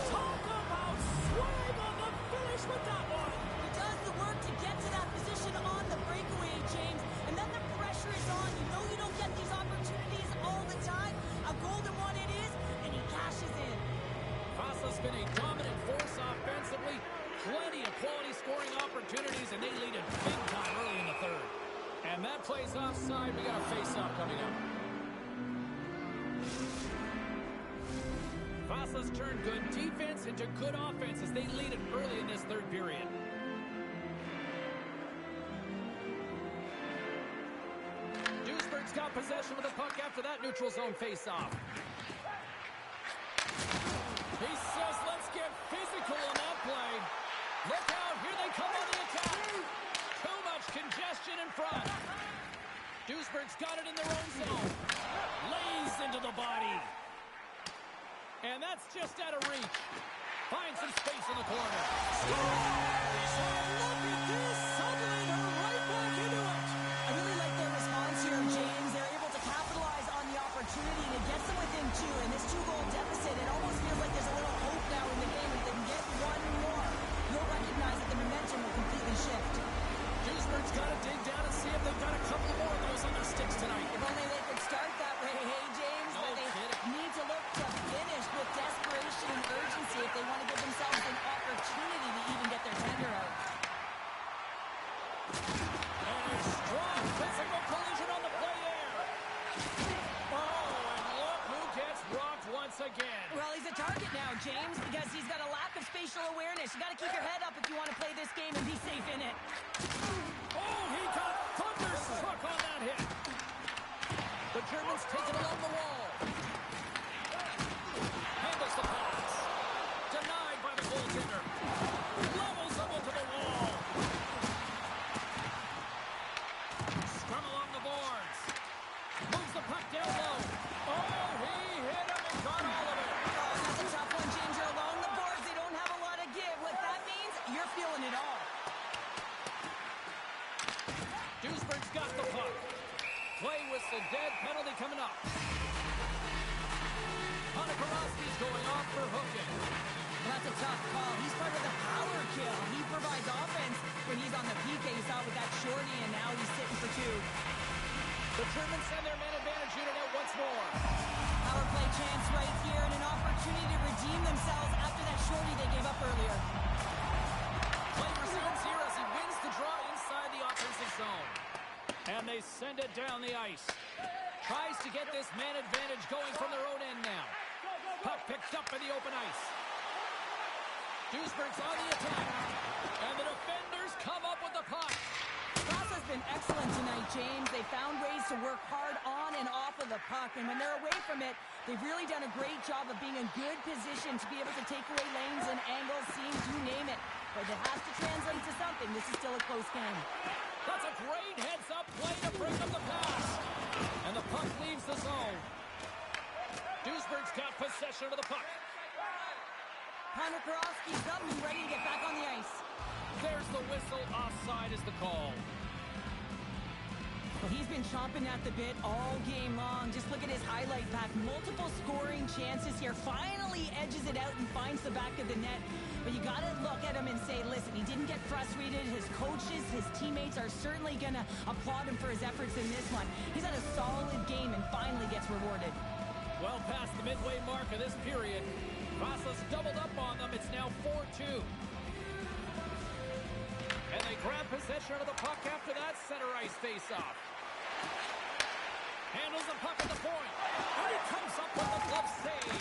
[SPEAKER 1] Talk about swag on the finish with that one.
[SPEAKER 2] He does the work to get to that position on the breakaway, James. And then the pressure is on. You know you don't get these opportunities all the time. A golden one it is, and he cashes in.
[SPEAKER 1] Vasa's been a dominant force offensively. Plenty of quality scoring opportunities, and they lead it big time early in the third. And that plays offside. We got a face-off coming up. Vasa's turned good defense into good offense as they lead it early in this third period. Duisburg's got possession of the puck after that neutral zone face-off. He says, let's get physical on that play. Look out, here they come on the attack. Too much congestion in front. Duisburg's got it in their own zone. Lays into the body. And that's just out of reach. Finds some space in the corner.
[SPEAKER 2] Scores! Look at this! Subbing her right back into it. I really like their response here, James. They're able to capitalize on the opportunity and it gets them within 2. And this 2-goal deficit, it almost feels like there's a little hope now in the game. If they can get one more, you'll recognize that the momentum will completely shift.
[SPEAKER 1] Duisburg's got to dig down and see if they've got a couple more of those on their sticks tonight.
[SPEAKER 2] If only they could start that way, hey, James.
[SPEAKER 1] No
[SPEAKER 2] but they
[SPEAKER 1] kidding.
[SPEAKER 2] need to look to finish with desperation and urgency if they want to give themselves an opportunity to even get their tender out.
[SPEAKER 1] And a strong physical collision on the play there. Oh, and look who gets rocked once again.
[SPEAKER 2] Well, he's a target now, James, because he's got a lack of spatial awareness. You got to keep your head up if you want to play this game and be safe in it.
[SPEAKER 1] Oh, he got thunderstruck on that hit. The Germans take it along the wall. Handles the pass. Denied by the goaltender. Levels him into the wall. Scrum along the boards. Moves the puck down low. Oh, he hit him and got all of it.
[SPEAKER 2] Oh, that's a tough one, James. You're along the boards. They don't have a lot of give. What that means, you're feeling it all.
[SPEAKER 1] Duisburg's got the puck. Play whistle dead. Penalty coming up. Ponikarovsky's going off for hooking.
[SPEAKER 2] Well, that's a tough call. He's part of the power kill. He provides offense when he's on the PK. You saw with that shorty, and now he's sitting for 2.
[SPEAKER 1] The Germans send their man advantage unit out once more.
[SPEAKER 2] Power play chance right here and an opportunity to redeem themselves after that shorty they gave up earlier.
[SPEAKER 1] Play resumes here as he wins the draw inside the offensive zone. And they send it down the ice. Tries to get this man advantage going from their own end now. Puck picked up in the open ice. Duisburg's on the attack. And the defenders come up with the puck.
[SPEAKER 2] Vasa's been excellent tonight, James. They found ways to work hard on and off of the puck. And when they're away from it, they've really done a great job of being in good position to be able to take away lanes and angles, seams, you name it. But it has to translate to something. This is still a close game.
[SPEAKER 1] That's a great heads-up play to bring up the pass. And the puck leaves the zone. Duisburg's got possession of the puck.
[SPEAKER 2] Ponikarovsky's up and ready to get back on the ice.
[SPEAKER 1] There's the whistle. Offside is the call.
[SPEAKER 2] Well, he's been chomping at the bit all game long. Just look at his highlight pack. Multiple scoring chances here. Finally edges it out and finds the back of the net. But you got to look at him and say, listen, he didn't get frustrated. His coaches, his teammates are certainly going to applaud him for his efforts in this one. He's had a solid game and finally gets rewarded.
[SPEAKER 1] Well past the midway mark of this period. Vasa's doubled up on them. It's now 4-2. And they grab possession of the puck after that center ice face-off. Handles the puck at the point. And he comes up with the glove save.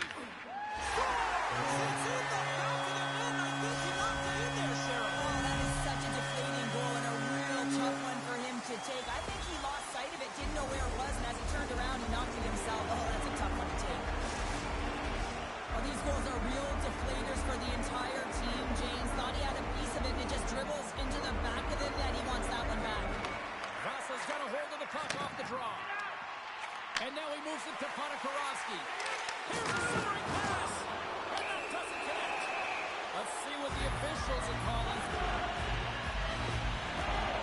[SPEAKER 2] Oh, that is such a deflating goal and a real tough one for him to take. I think he lost sight of it, didn't know where it was, and as he turned around, he knocked it himself. Oh, that's a tough one to take. Well, these goals are real deflators for the entire team. James thought he had a piece of it, and it just dribbles into the back of the net. He wants that one back.
[SPEAKER 1] Vasa's got a hold of the puck off the draw. And now he moves it to Ponikarovsky. Here's a soaring pass. And that doesn't connect. Let's see what the officials are calling.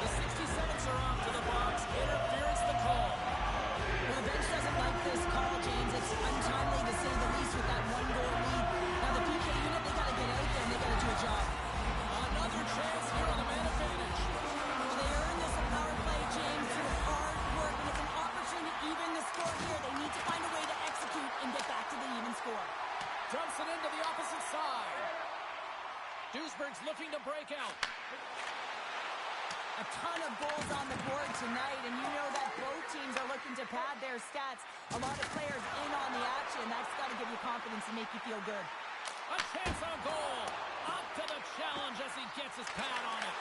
[SPEAKER 1] The 67s are off to the box. Interference the call.
[SPEAKER 2] Well, the bench doesn't like this call, James. It's untimely to say the least with that one-goal lead. Now, the PK unit, they got to get out there and they got to do a job.
[SPEAKER 1] Another chance here on the man advantage.
[SPEAKER 2] Well, they earned this a power play, James, through hard work, and it's an opportunity to even the score here. They need to find a way to execute and get back to the even score.
[SPEAKER 1] Dumps it into the opposite side. Duisburg's looking to break out.
[SPEAKER 2] A ton of goals on the board tonight, and you know that both teams are looking to pad their stats. A lot of players in on the action. That's got to give you confidence and make you feel good.
[SPEAKER 1] A chance on goal. Up to the challenge as he gets his pad on it.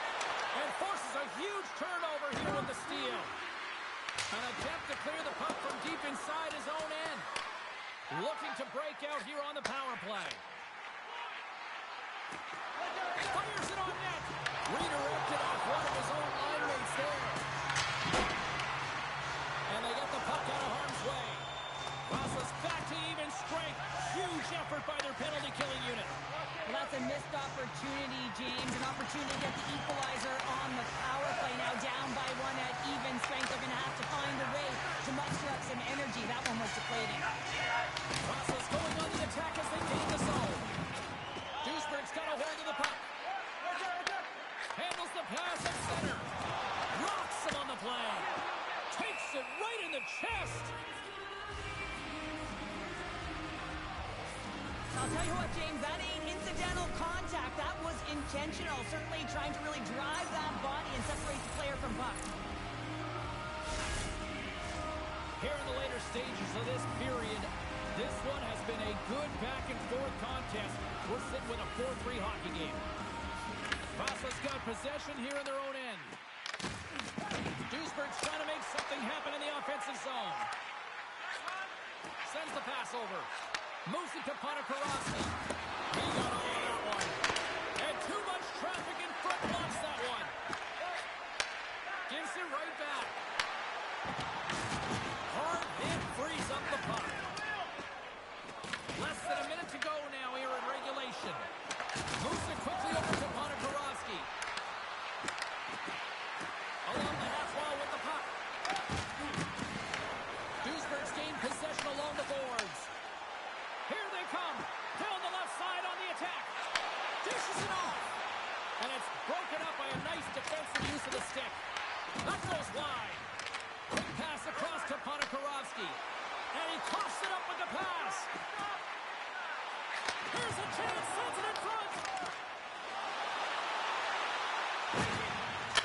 [SPEAKER 1] And forces a huge turnover here with the steal. An attempt to clear the puck from deep inside his own end. Looking to break out here on the power play. Fires it on net. Redirected off one of his own line mates there. And they get the puck out of harm's way. Vasa's back to even strength. Huge effort by their penalty-killing unit.
[SPEAKER 2] Well, that's a missed opportunity, James. An opportunity to get the equalizer on the power play. Now down by one at even strength. They're going to have to find a way to muster up some energy. That one was deflating.
[SPEAKER 1] Vasa's going on the attack as they gain the zone. Duisburg's got a hold of the puck. Handles the pass at center. Rocks him on the play. Takes it right in the chest.
[SPEAKER 2] I'll tell you what, James, that ain't incidental contact. That was intentional. Certainly trying to really drive that body and separate the player from puck.
[SPEAKER 1] Here in the later stages of this period, this one has been a good back-and-forth contest. We're sitting with a 4-3 hockey game. Vasa's got possession here in their own end. Duisburg's trying to make something happen in the offensive zone. Sends the pass over. Moves it to Ponikarovsky. He got all of that one. And too much traffic in front blocks that one. Gives it right back. Hard hit frees up the puck. Less than a minute to go now here in regulation. Moves it quickly over to Ponikarovsky. Along the half wall with the puck. Duisburg's gained possession along the boards. Here they come. Down the left side on the attack. Dishes it off. And it's broken up by a nice defensive use of the stick. That goes wide. Quick pass across to Ponikarovsky. And he coughs it up with the pass. Here's a chance. Sends it in front.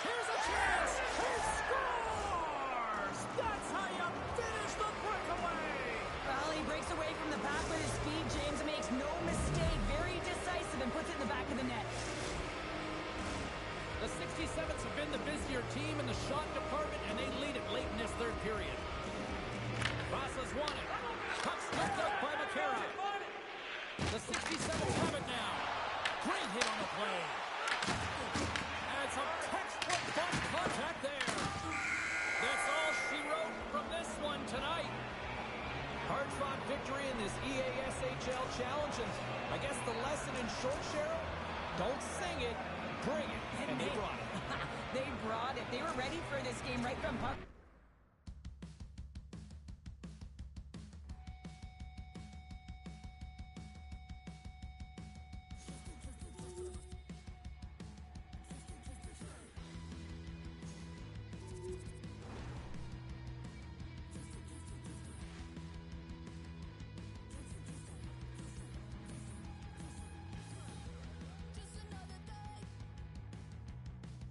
[SPEAKER 1] Here's a chance. He scores. That's how you finish the breakaway.
[SPEAKER 2] Well, he breaks away from the pack with his speed, James. Makes no mistake. Very decisive and puts it in the back of the net.
[SPEAKER 1] The 67s have been the busier team in the shot department, and they lead it late in this third period. Vasa's won it. Puck stripped up by McCarra. The 67s have it now. Great hit on the play. And some textbook bump contact there. That's all she wrote from this one tonight. Hard-fought victory in this EASHL challenge, and I guess the lesson in short, Cheryl, don't sing it, bring it. And they brought it.
[SPEAKER 2] They brought it. They were ready for this game right from puck.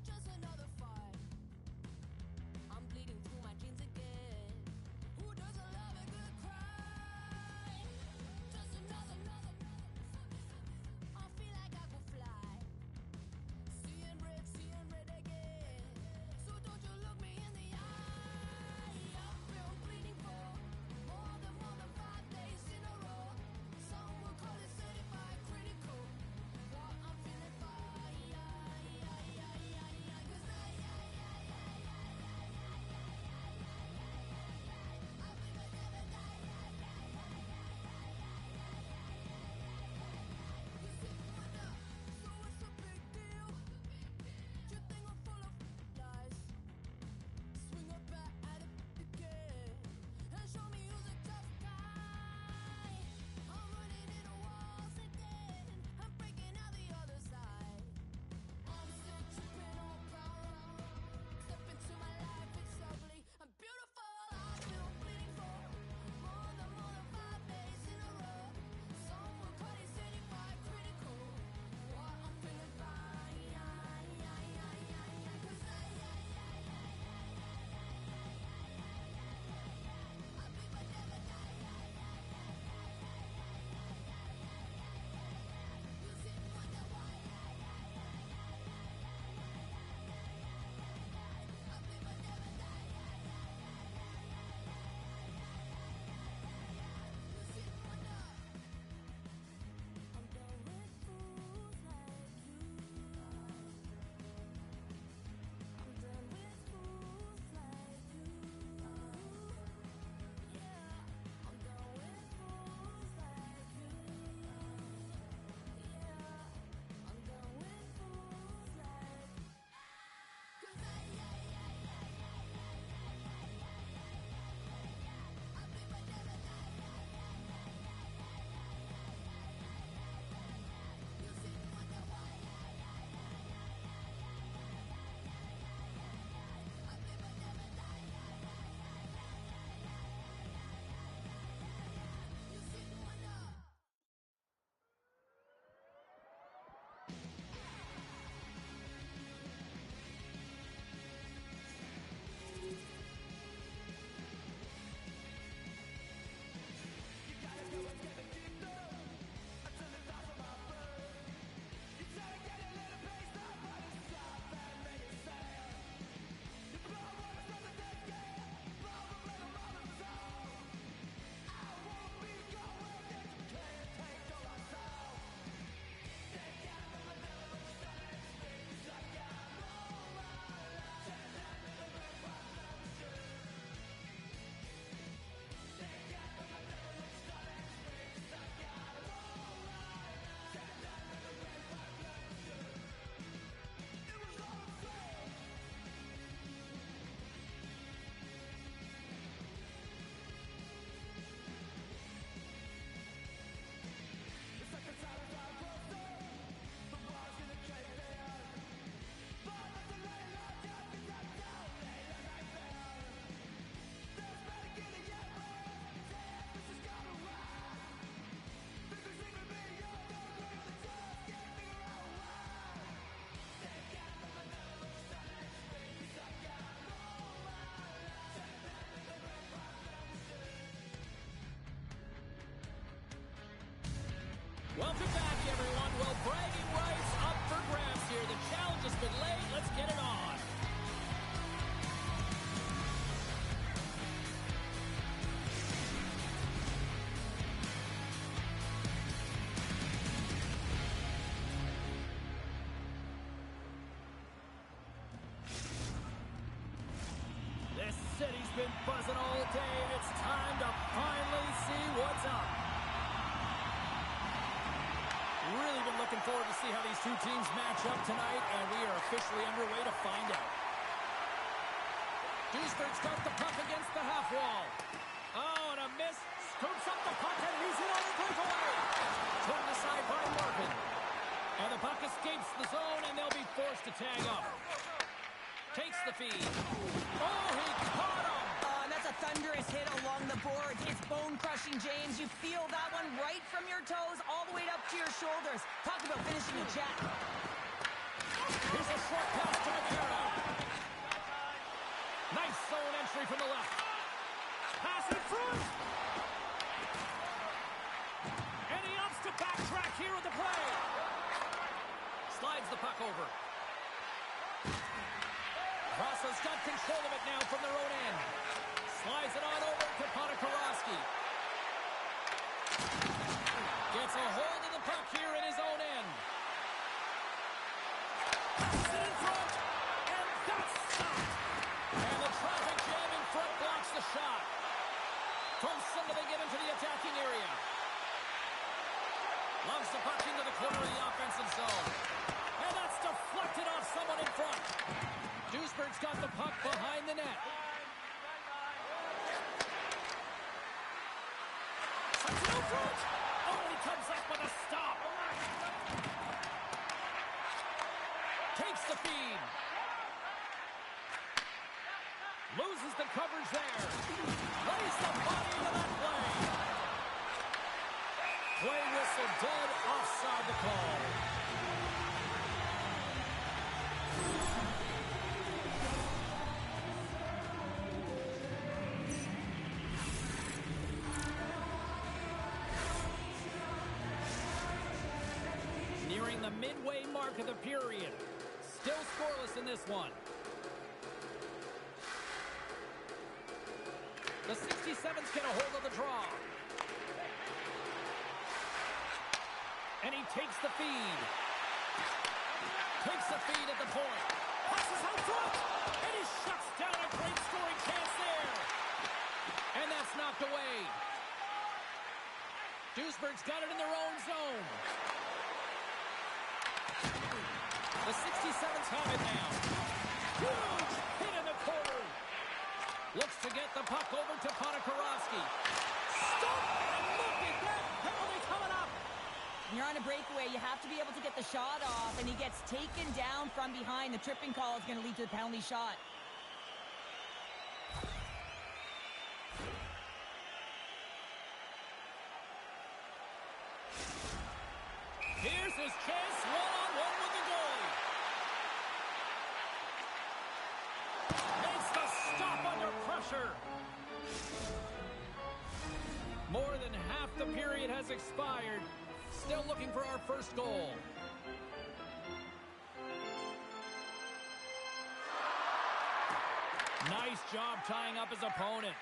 [SPEAKER 3] Just another fight. I'm bleeding
[SPEAKER 1] Welcome back, everyone. Well, bragging rights up for grabs here. The challenge has been laid. Let's get it on. This city's been buzzing all day, and it's time to finally see what's up. Really been looking forward to see how these two teams match up tonight, and we are officially underway to find out. Duisburg's got the puck against the half wall. Oh, and a miss. Scoops up the puck and leaves it on the breakaway. Turned aside by Marvin. And the puck escapes the zone, and they'll be forced to tag up. Takes the feed. Oh, he caught him.
[SPEAKER 2] And that's a thunderous hit along the boards. It's bone-crushing, James. You feel that one right from your toes all the way up to your shoulders. Talk about finishing a jet.
[SPEAKER 1] Here's a short pass to McCarroll. Nice zone entry from the left. Pass in front. And he opts to backtrack here with the play. Slides the puck over. Rosa's got control of it now from their own end. Slides it on over to Ponikarovsky. Gets a hold of the puck here in his own end. Passes it in front. And that's stopped. And the traffic jam in front blocks the shot. From Sunday get into the attacking area. Loves the puck into the corner of the offensive zone. And that's deflected off someone in front. Duisburg's got the puck behind the net. Oh, and he comes up with a stop. Takes the feed. Loses the coverage there. Lays the body into that play. Play whistle dead, offside the call. Nearing the midway mark of the period. Still scoreless in this one. The 67's get a hold of the draw. And he takes the feed. Takes the feed at the point. Passes out front. And he shuts down a great scoring chance there. And that's knocked away. Duisburg's got it in their own zone. The 67's have it now. Huge hit in the corner. Looks to get the puck over to Ponikarovsky. Stop! And look at that penalty coming up.
[SPEAKER 2] When you're on a breakaway, you have to be able to get the shot off, and he gets taken down from behind. The tripping call is going to lead to the penalty shot.
[SPEAKER 1] Here's his chance, one-on-one with the goalie. Makes the stop under pressure. More than half the period has expired. Still looking for our first goal. Nice job tying up his opponent.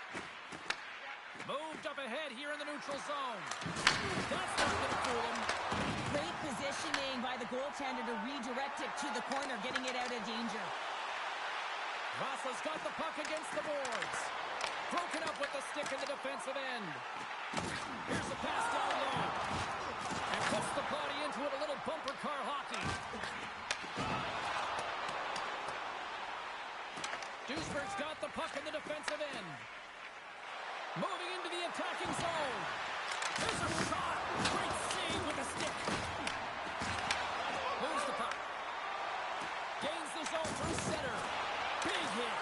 [SPEAKER 1] Moved up ahead here in the neutral zone. That's not going to fool him.
[SPEAKER 2] Great positioning by the goaltender to redirect it to the corner, getting it out of danger.
[SPEAKER 1] Vasa's got the puck against the boards. Broken up with the stick in the defensive end. Here's the pass down low. And puts the body into it, a little bumper car hockey. Duisburg's got the puck in the defensive end. Moving into the attacking zone. There's a shot. Great save with the stick. Moves the puck. Gains the zone through center. Big hit.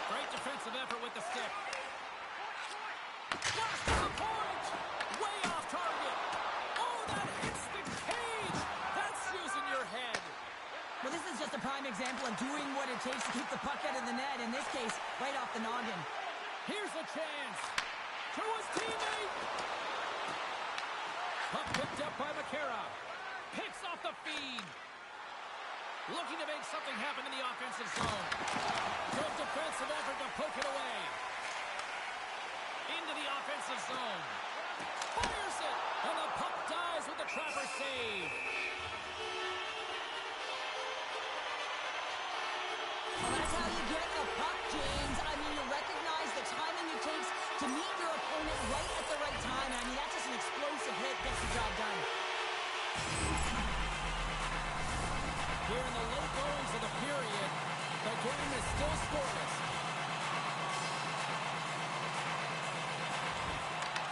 [SPEAKER 1] Great defensive effort with the stick. Blast to the point. Way off target. Oh, that hits the cage. That's using your head.
[SPEAKER 2] Well, this is just a prime example of doing what it takes to keep the puck out of the net. In this case, right off the noggin.
[SPEAKER 1] Here's a chance. To his teammate. Puck picked up by McCara. Picks off the feed. Looking to make something happen in the offensive zone. Good defensive effort to poke it away. Into the offensive zone. Fires it. And the puck dies with the Trapper save.
[SPEAKER 2] Well, that's how you get a puck, James. I mean, you recognize the timing it takes to meet your opponent right at the right time. I mean, that's just an explosive hit, gets the job done.
[SPEAKER 1] Here in the late goings of the period, the game is still scoreless.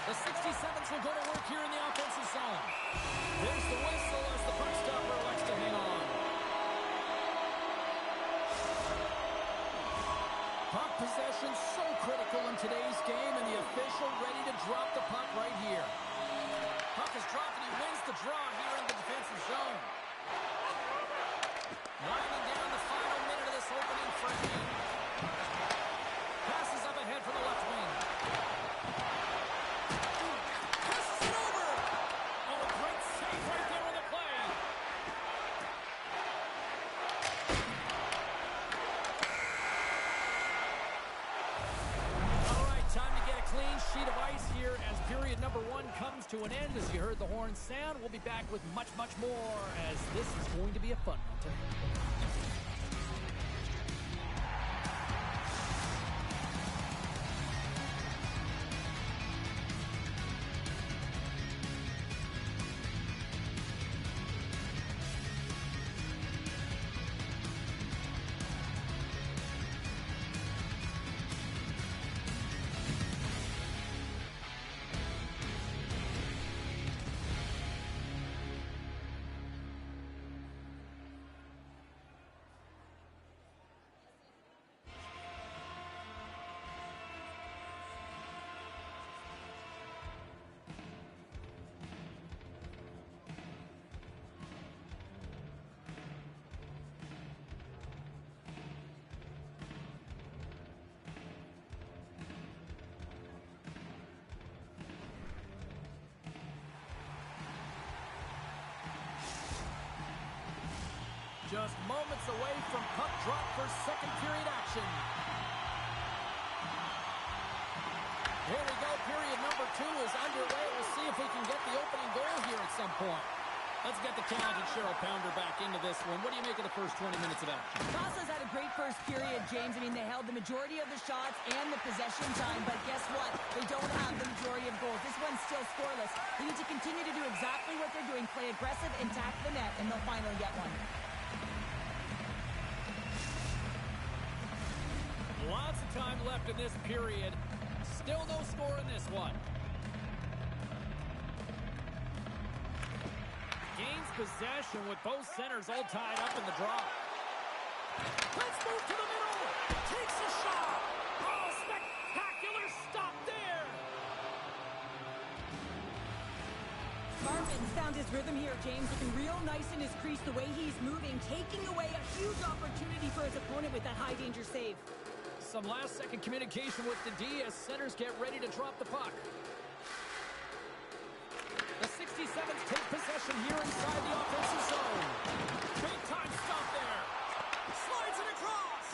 [SPEAKER 1] The 67th will go to work here in the offensive zone. There's the whistle as the puck stopper elects to hang on. Puck possession so critical in today's game, and the official ready to drop the puck right here. Puck is dropped, and he wins the draw here in the defensive zone. Winding down the final minute of this opening frame. Passes up ahead for the left wing. Passes it over. Oh, a great save right there in the play. All right, time to get a clean sheet of ice here as period number 1 comes to an end. As you heard the horn sound, we'll be back with much, much more as this is going to be a fun one tonight. Just moments away from puck drop for second period action. Here we go, period number 2 is underway. We'll see if we can get the opening goal here at some point. Let's get the talented Cheryl Pounder back into this one. What do you make of the first 20 minutes of action?
[SPEAKER 2] Vasa's had a great first period, James. I mean, they held the majority of the shots and the possession time, but guess what? They don't have the majority of goals. This one's still scoreless. They need to continue to do exactly what they're doing, play aggressive and tack the net, and they'll finally get one.
[SPEAKER 1] Lots of time left in this period. Still no score in this one. Gains possession with both centers all tied up in the draw. Let's move to the middle. Takes a shot. Oh, spectacular stop there.
[SPEAKER 2] Marvin's found his rhythm here, James. Looking real nice in his crease, the way he's moving, taking away a huge opportunity for his opponent with that high-danger save.
[SPEAKER 1] Some last-second communication with the D as centers get ready to drop the puck. The 67th take possession here inside the offensive zone. Big-time stop there. Slides it across.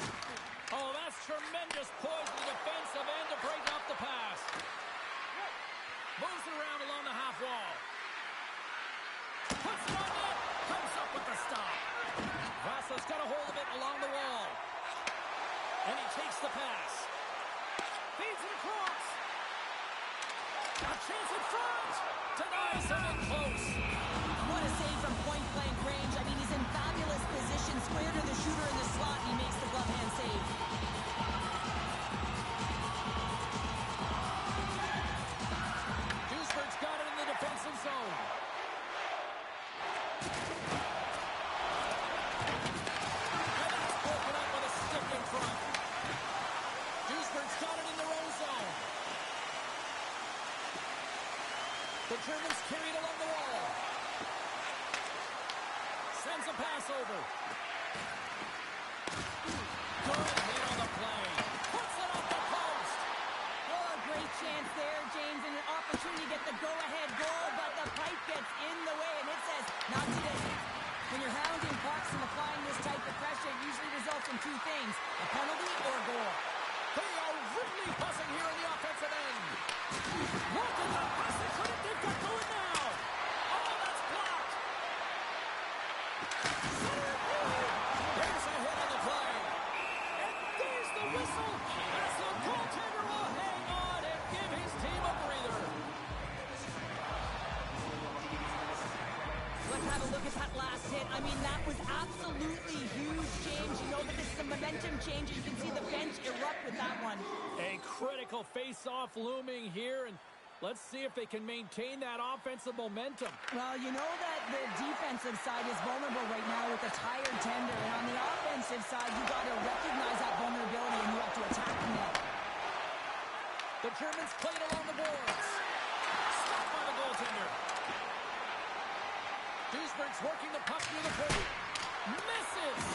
[SPEAKER 1] Oh, that's tremendous poise in the defensive end to break up the pass. Moves it around along the half wall. Puts it on net. Comes up with the stop. Vasa's got a hold of it along the wall. And he takes the pass. Feeds it across. A chance in front. Denies him in close.
[SPEAKER 2] What a save from point-blank range. I mean, he's in fabulous position, square to the shooter in the slot, and he makes the glove hand save.
[SPEAKER 1] Duisburg's got it in the defensive zone. And that's broken up with a stick in front. Duisburg's got it in their own zone. The Germans carry it along the wall. Sends a pass over. Good hit on the play. Puts it off the post.
[SPEAKER 2] Oh, a great chance there, James, and an opportunity to get the go-ahead goal, but the pipe gets gets in the way, and it says, not today. When you're hounding pucks and applying this type of pressure, it usually results in two things, a penalty or goal.
[SPEAKER 1] They are really buzzing here in the offensive end. Look at the passing credit they've got going now. Oh, that's blocked. There's a hit on the play. And there's the whistle as the goaltender will hang on and give his team a breather.
[SPEAKER 2] Let's have a look at that last hit. I mean, that was absolutely huge, James. You know that this is a momentum change, and you can see the bench erupt with that one.
[SPEAKER 1] A critical face-off looming here, and let's see if they can maintain that offensive momentum.
[SPEAKER 2] Well, you know that the defensive side is vulnerable right now with a tired tender, and on the offensive side, you got to recognize that vulnerability, and you have to attack the net.
[SPEAKER 1] The Germans played along the boards. Stopped by the goaltender. Duisburg's working the puck near the point. Misses!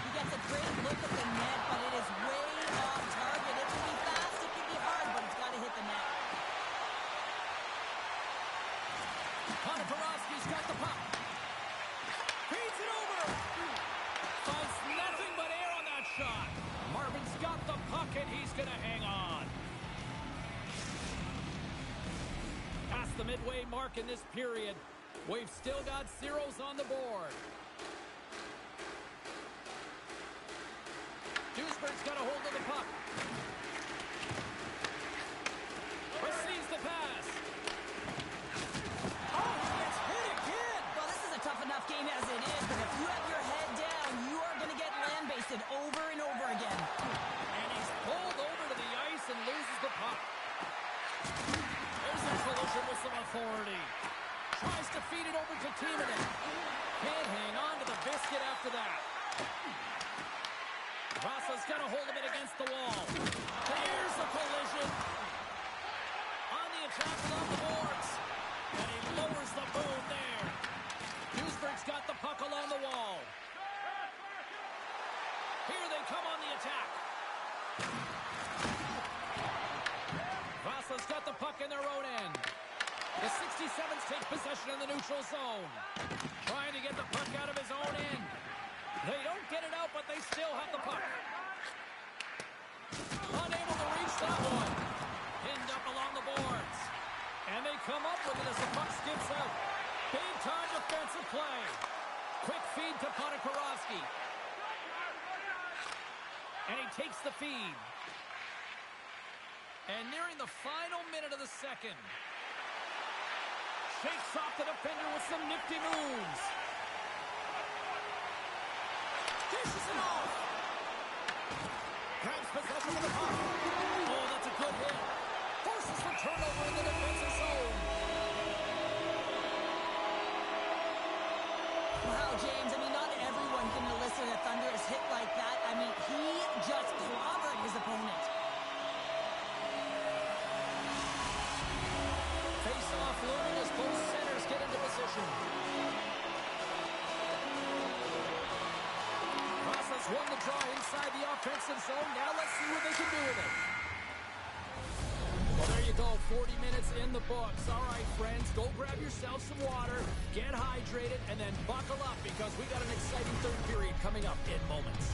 [SPEAKER 2] He gets a great look at the net, but it is way off target. It can be fast, it can be hard, but it's got to hit the net.
[SPEAKER 1] Ponikarovsky's got the puck. Feeds it over. Finds nothing but air on that shot. Marvin's got the puck, and he's going to hang on. Past the midway mark in this period, we've still got zeros on the board. Duisburg's got a hold of the puck. Receives the pass. Oh, he gets hit again.
[SPEAKER 2] Well, this is a tough enough game as it is, but if you have your head down, you are going to get land-basted over and over again.
[SPEAKER 1] And he's pulled over to the ice and loses the puck. There's a collision with some authority. Tries to feed it over to Timonen. Can't hang on to the biscuit after that. Vasa's got a hold of it against the wall. There's the collision. On the attack along the boards. And he lowers the boom there. Duisburg's got the puck along the wall. Here they come on the attack. Vasa's got the puck in their own end. The 67s take possession in the neutral zone. Trying to get the puck out of his own end. They don't get it out, but they still have the puck. Unable to reach that one. Pinned up along the boards. And they come up with it as the puck skips out. Big-time defensive play. Quick feed to Ponikarovsky. And he takes the feed. And nearing the final minute of the second. Shakes off the defender with some nifty moves. Dishes it off. Grabs possession of the puck. Oh, that's a good hit. Forces the turnover in the defensive zone.
[SPEAKER 2] Wow, James, I mean, not everyone can elicit a thunderous hit like that. I mean, he just clobbered his opponent.
[SPEAKER 1] Face-off looming as both centers get into position. Vasa's won the draw inside the offensive zone. Now let's see what they can do with it. Well, there you go. 40 minutes in the books. All right, friends, go grab yourself some water, get hydrated, and then buckle up because we got an exciting third period coming up in moments.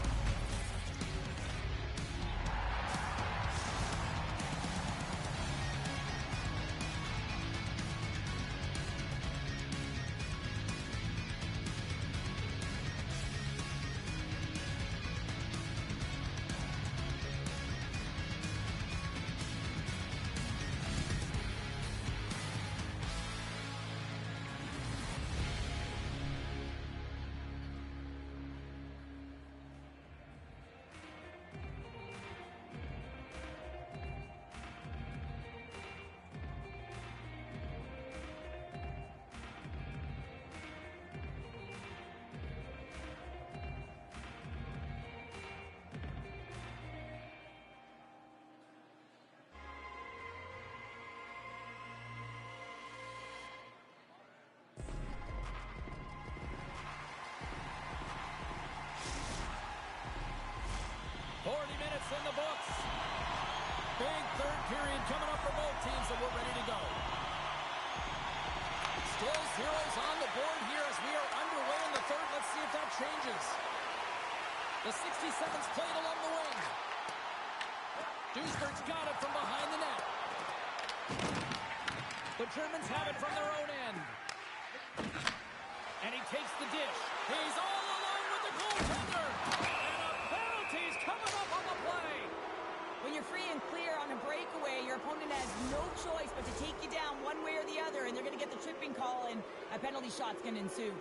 [SPEAKER 1] In the books. Big third period coming up for both teams, and we're ready to go. Still zeros on the board here as we are underway in the third. Let's see if that changes. The 67's played along the wing. Duisburg's got it from behind the net. The Germans have it from their own end. And he takes the dish. He's all alone with the goaltender. And a penalty's coming up on the play.
[SPEAKER 2] When you're free and clear on a breakaway, your opponent has no choice but to take you down one way or the other, and they're going to get the tripping call, and a penalty shot's going to ensue.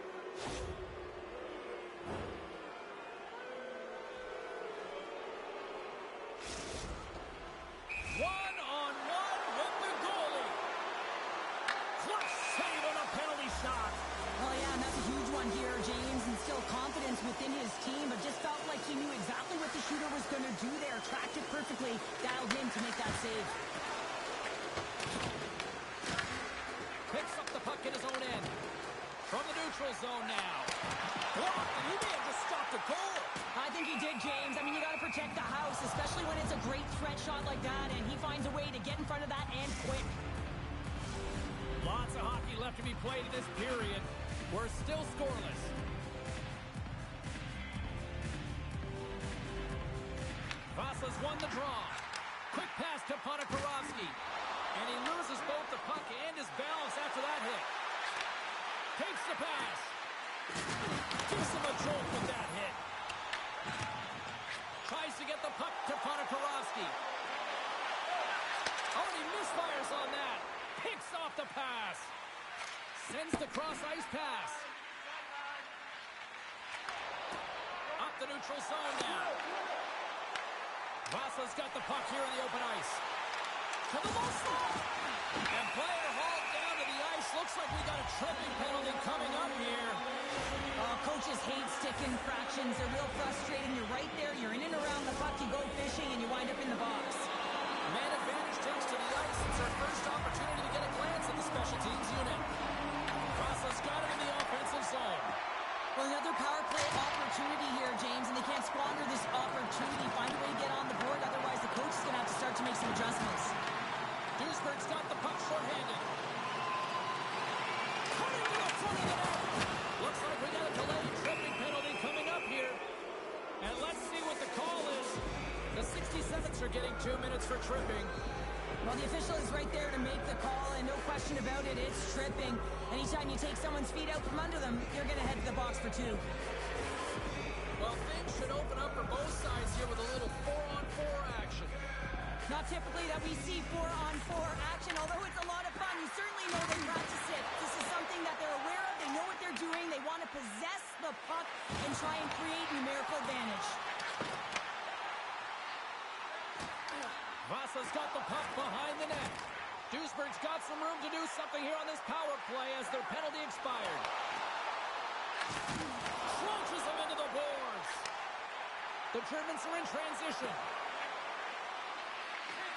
[SPEAKER 1] One-on-one with the goalie. Clutch save on a penalty shot.
[SPEAKER 2] Oh, yeah, and that's a huge one here. James instilled confidence within his team, but just felt like he knew exactly what the shooter was going to do there. Tracked it perfectly, dialed in to make that save.
[SPEAKER 1] Picks up the puck in his own end. From the neutral zone now. Blocked, and he may have just stopped a goal.
[SPEAKER 2] I think he did, James. I mean, you got to protect the house, especially when it's a great threat shot like that, and he finds a way to get in front of that and quick.
[SPEAKER 1] Lots of hockey left to be played in this period. We're still scoreless. Vasa's won the draw. Quick pass to Ponikarovsky. And he loses both the puck and his balance after that hit. Takes the pass. Gives him a jolt with that hit. Tries to get the puck to Ponikarovsky. Oh, and he misfires on that. Picks off the pass. Sends the cross-ice pass. Up the neutral zone now. Vasa's got the puck here in the open ice. To the low slot. And player hauled down to the ice. Looks like we got a tripping penalty coming up here.
[SPEAKER 2] Coaches hate stick infractions. They're real frustrating. You're right there. You're in and around the puck. You go fishing, and you wind up in the box.
[SPEAKER 1] Man advantage takes to the ice. It's our first opportunity to get a glance at the special teams unit. Vasa's got it in the offensive zone.
[SPEAKER 2] Well, another power play opportunity here, James, and they can't squander this opportunity. Find a way to get on the board. Otherwise, the coach is going to have to start to make some adjustments.
[SPEAKER 1] Duisburg's got the puck shorthanded. Cut into the front of the net. Looks like we got a delayed tripping penalty coming up here. And let's see what the call is. The 67s are getting 2 minutes for tripping.
[SPEAKER 2] Well, the official is right there to make the call, and no question about it, it's tripping. Anytime you take someone's feet out from under them, you're going to head to the box for two.
[SPEAKER 1] Well, things should open up for both sides here with a little 4-on-4 action.
[SPEAKER 2] Not typically that we see 4-on-4 action, although it's a lot of fun. You certainly know they practice it. This is something that they're aware of. They know what they're doing. They want to possess the puck and try and create numerical advantage.
[SPEAKER 1] Vasa's got the puck behind the net. Duisburg's got some room to do something here on this power play as their penalty expired. Launches them into the boards. The Germans are in transition.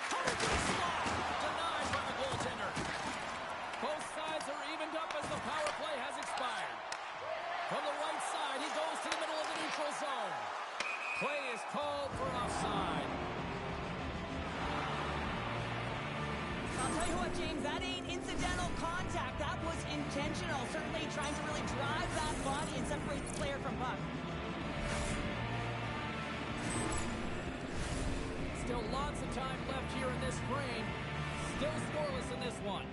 [SPEAKER 1] Hunter to the slot. Denied by the goaltender. Both sides are evened up as the power play has expired. From the right side, he goes to the middle of the neutral zone. Play is called for offside.
[SPEAKER 2] I'll tell you what, James, that ain't incidental contact. That was intentional. Certainly trying to really drive that body and separate the player from puck.
[SPEAKER 1] Still lots of time left here in this frame. Still scoreless in this one.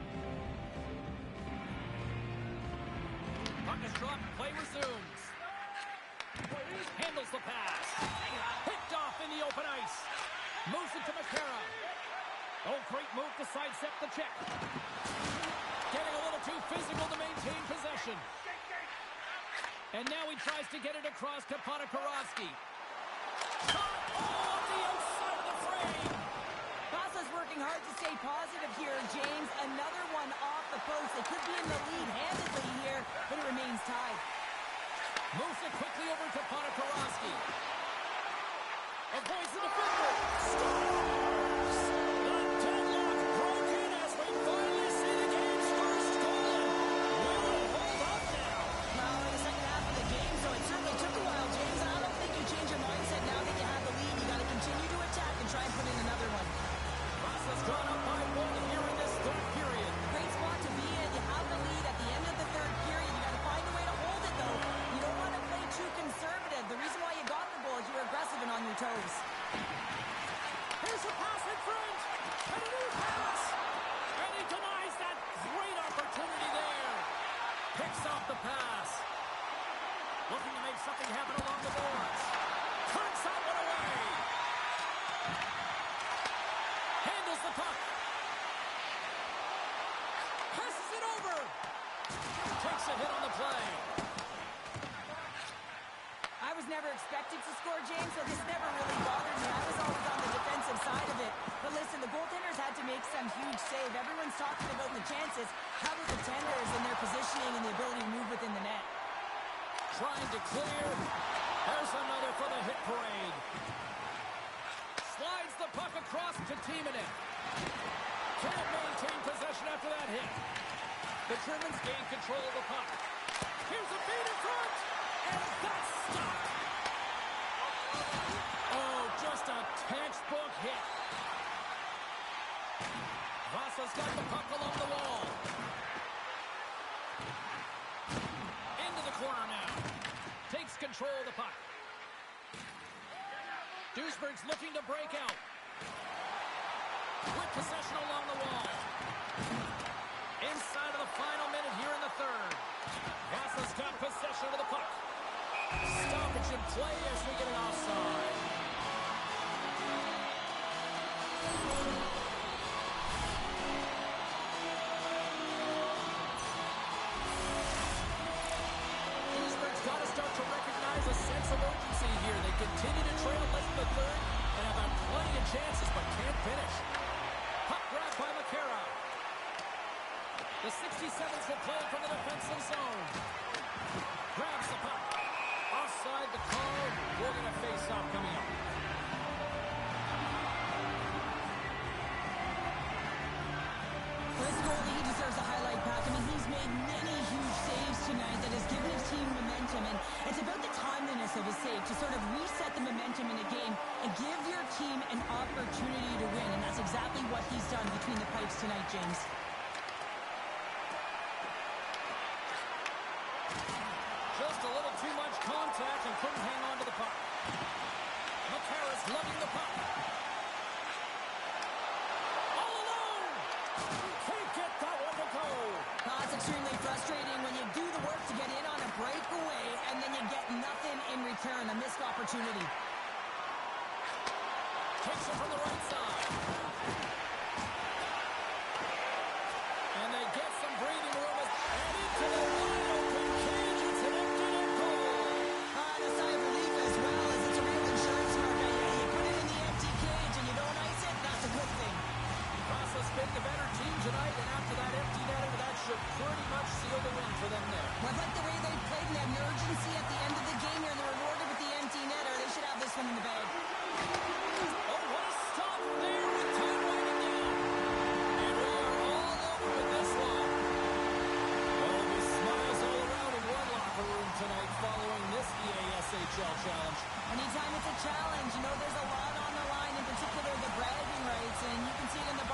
[SPEAKER 1] Puck is dropped. Play resumes. Handles the pass. Picked off in the open ice. Moves it to McCara. Oh, great move to sidestep the check. Getting a little too physical to maintain possession. And now he tries to get it across to Ponikarovsky. Shot! Oh, on the outside of the frame!
[SPEAKER 2] Vasa's working hard to stay positive here, James. Another one off the post. They could be in the lead handedly here, but it remains tied.
[SPEAKER 1] Moves it quickly over to Ponikarovsky. Avoids the defender. Scores! The deadlock broken as we finally see the game's first goal. Will it hold up now?
[SPEAKER 2] Well, in the second half of the game, so it certainly took a while, James. I don't think you change your mindset now that you have the lead. You got to continue to attack and try and put in another one.
[SPEAKER 1] Vasa's drawn up by one here in this third period.
[SPEAKER 2] Great spot to be in. You have the lead at the end of the
[SPEAKER 1] the pass. Looking to make something happen along the boards. Turns that one away. Handles the puck. Passes it over. Takes a hit on the play.
[SPEAKER 2] I was never expected to score, James, so this never really bothered me. I was always on the defensive side of it. But listen, the goaltenders had to make some huge save. Everyone's talking about the chances. How about the tenders and their positioning and the ability to move within the net?
[SPEAKER 1] Trying to clear. There's another for the hit parade. Slides the puck across to Timonen. Can't maintain possession after that hit. The Germans gain control of the puck. Here's a feed in front. And that's stopped. Oh, just a textbook hit. Vasa's got the puck along the wall. Into the corner now. Takes control of the puck. Duisburg's looking to break out. With possession along the wall. Inside of the final minute here in the third. Vasa's got possession of the puck. Stoppage in play as we get an offside. Duisburg's got to start to recognize a sense of urgency here. They continue to trail late in the third and have had plenty of chances but can't finish. Puck grab by McCarra. The 67s will play from the defensive zone. Grabs the puck. Offside the call. We're going to face off coming up.
[SPEAKER 2] This goalie, he deserves a highlight pack. I mean, he's made many huge saves tonight that has given his team momentum, and it's about the timeliness of his save to sort of reset the momentum in a game and give your team an opportunity to win, and that's exactly what he's done between the pipes tonight, James.
[SPEAKER 1] Just a little too much contact and couldn't hang on to the puck. McCarra's lugging the puck. All alone! Can't get that one to go.
[SPEAKER 2] Oh, it's extremely frustrating when you do the work to get in on a breakaway and then you get nothing in return, a missed opportunity.
[SPEAKER 1] Takes it from the right side. And they get some breathing room and into the wide open cage. It's an empty net goal.
[SPEAKER 2] And a sigh of relief as well, as it's a real insurance mark. You put it in the empty cage and you don't ice it, that's a good thing.
[SPEAKER 1] Vasa's been the better team tonight, and after that empty netter, that should pretty much seal the win for them there.
[SPEAKER 2] Well, I like the way they played and had urgency at the end of the game here, and they're rewarded with the empty netter. They should have this one in the bag.
[SPEAKER 1] Oh, what a stop there with time winding down. And we are all over with this one. Well, there'll be smiles all around in one locker room tonight following this EASHL challenge.
[SPEAKER 2] Anytime it's a challenge, you know there's a lot on the line, in particular the bragging rights, and you can see it in the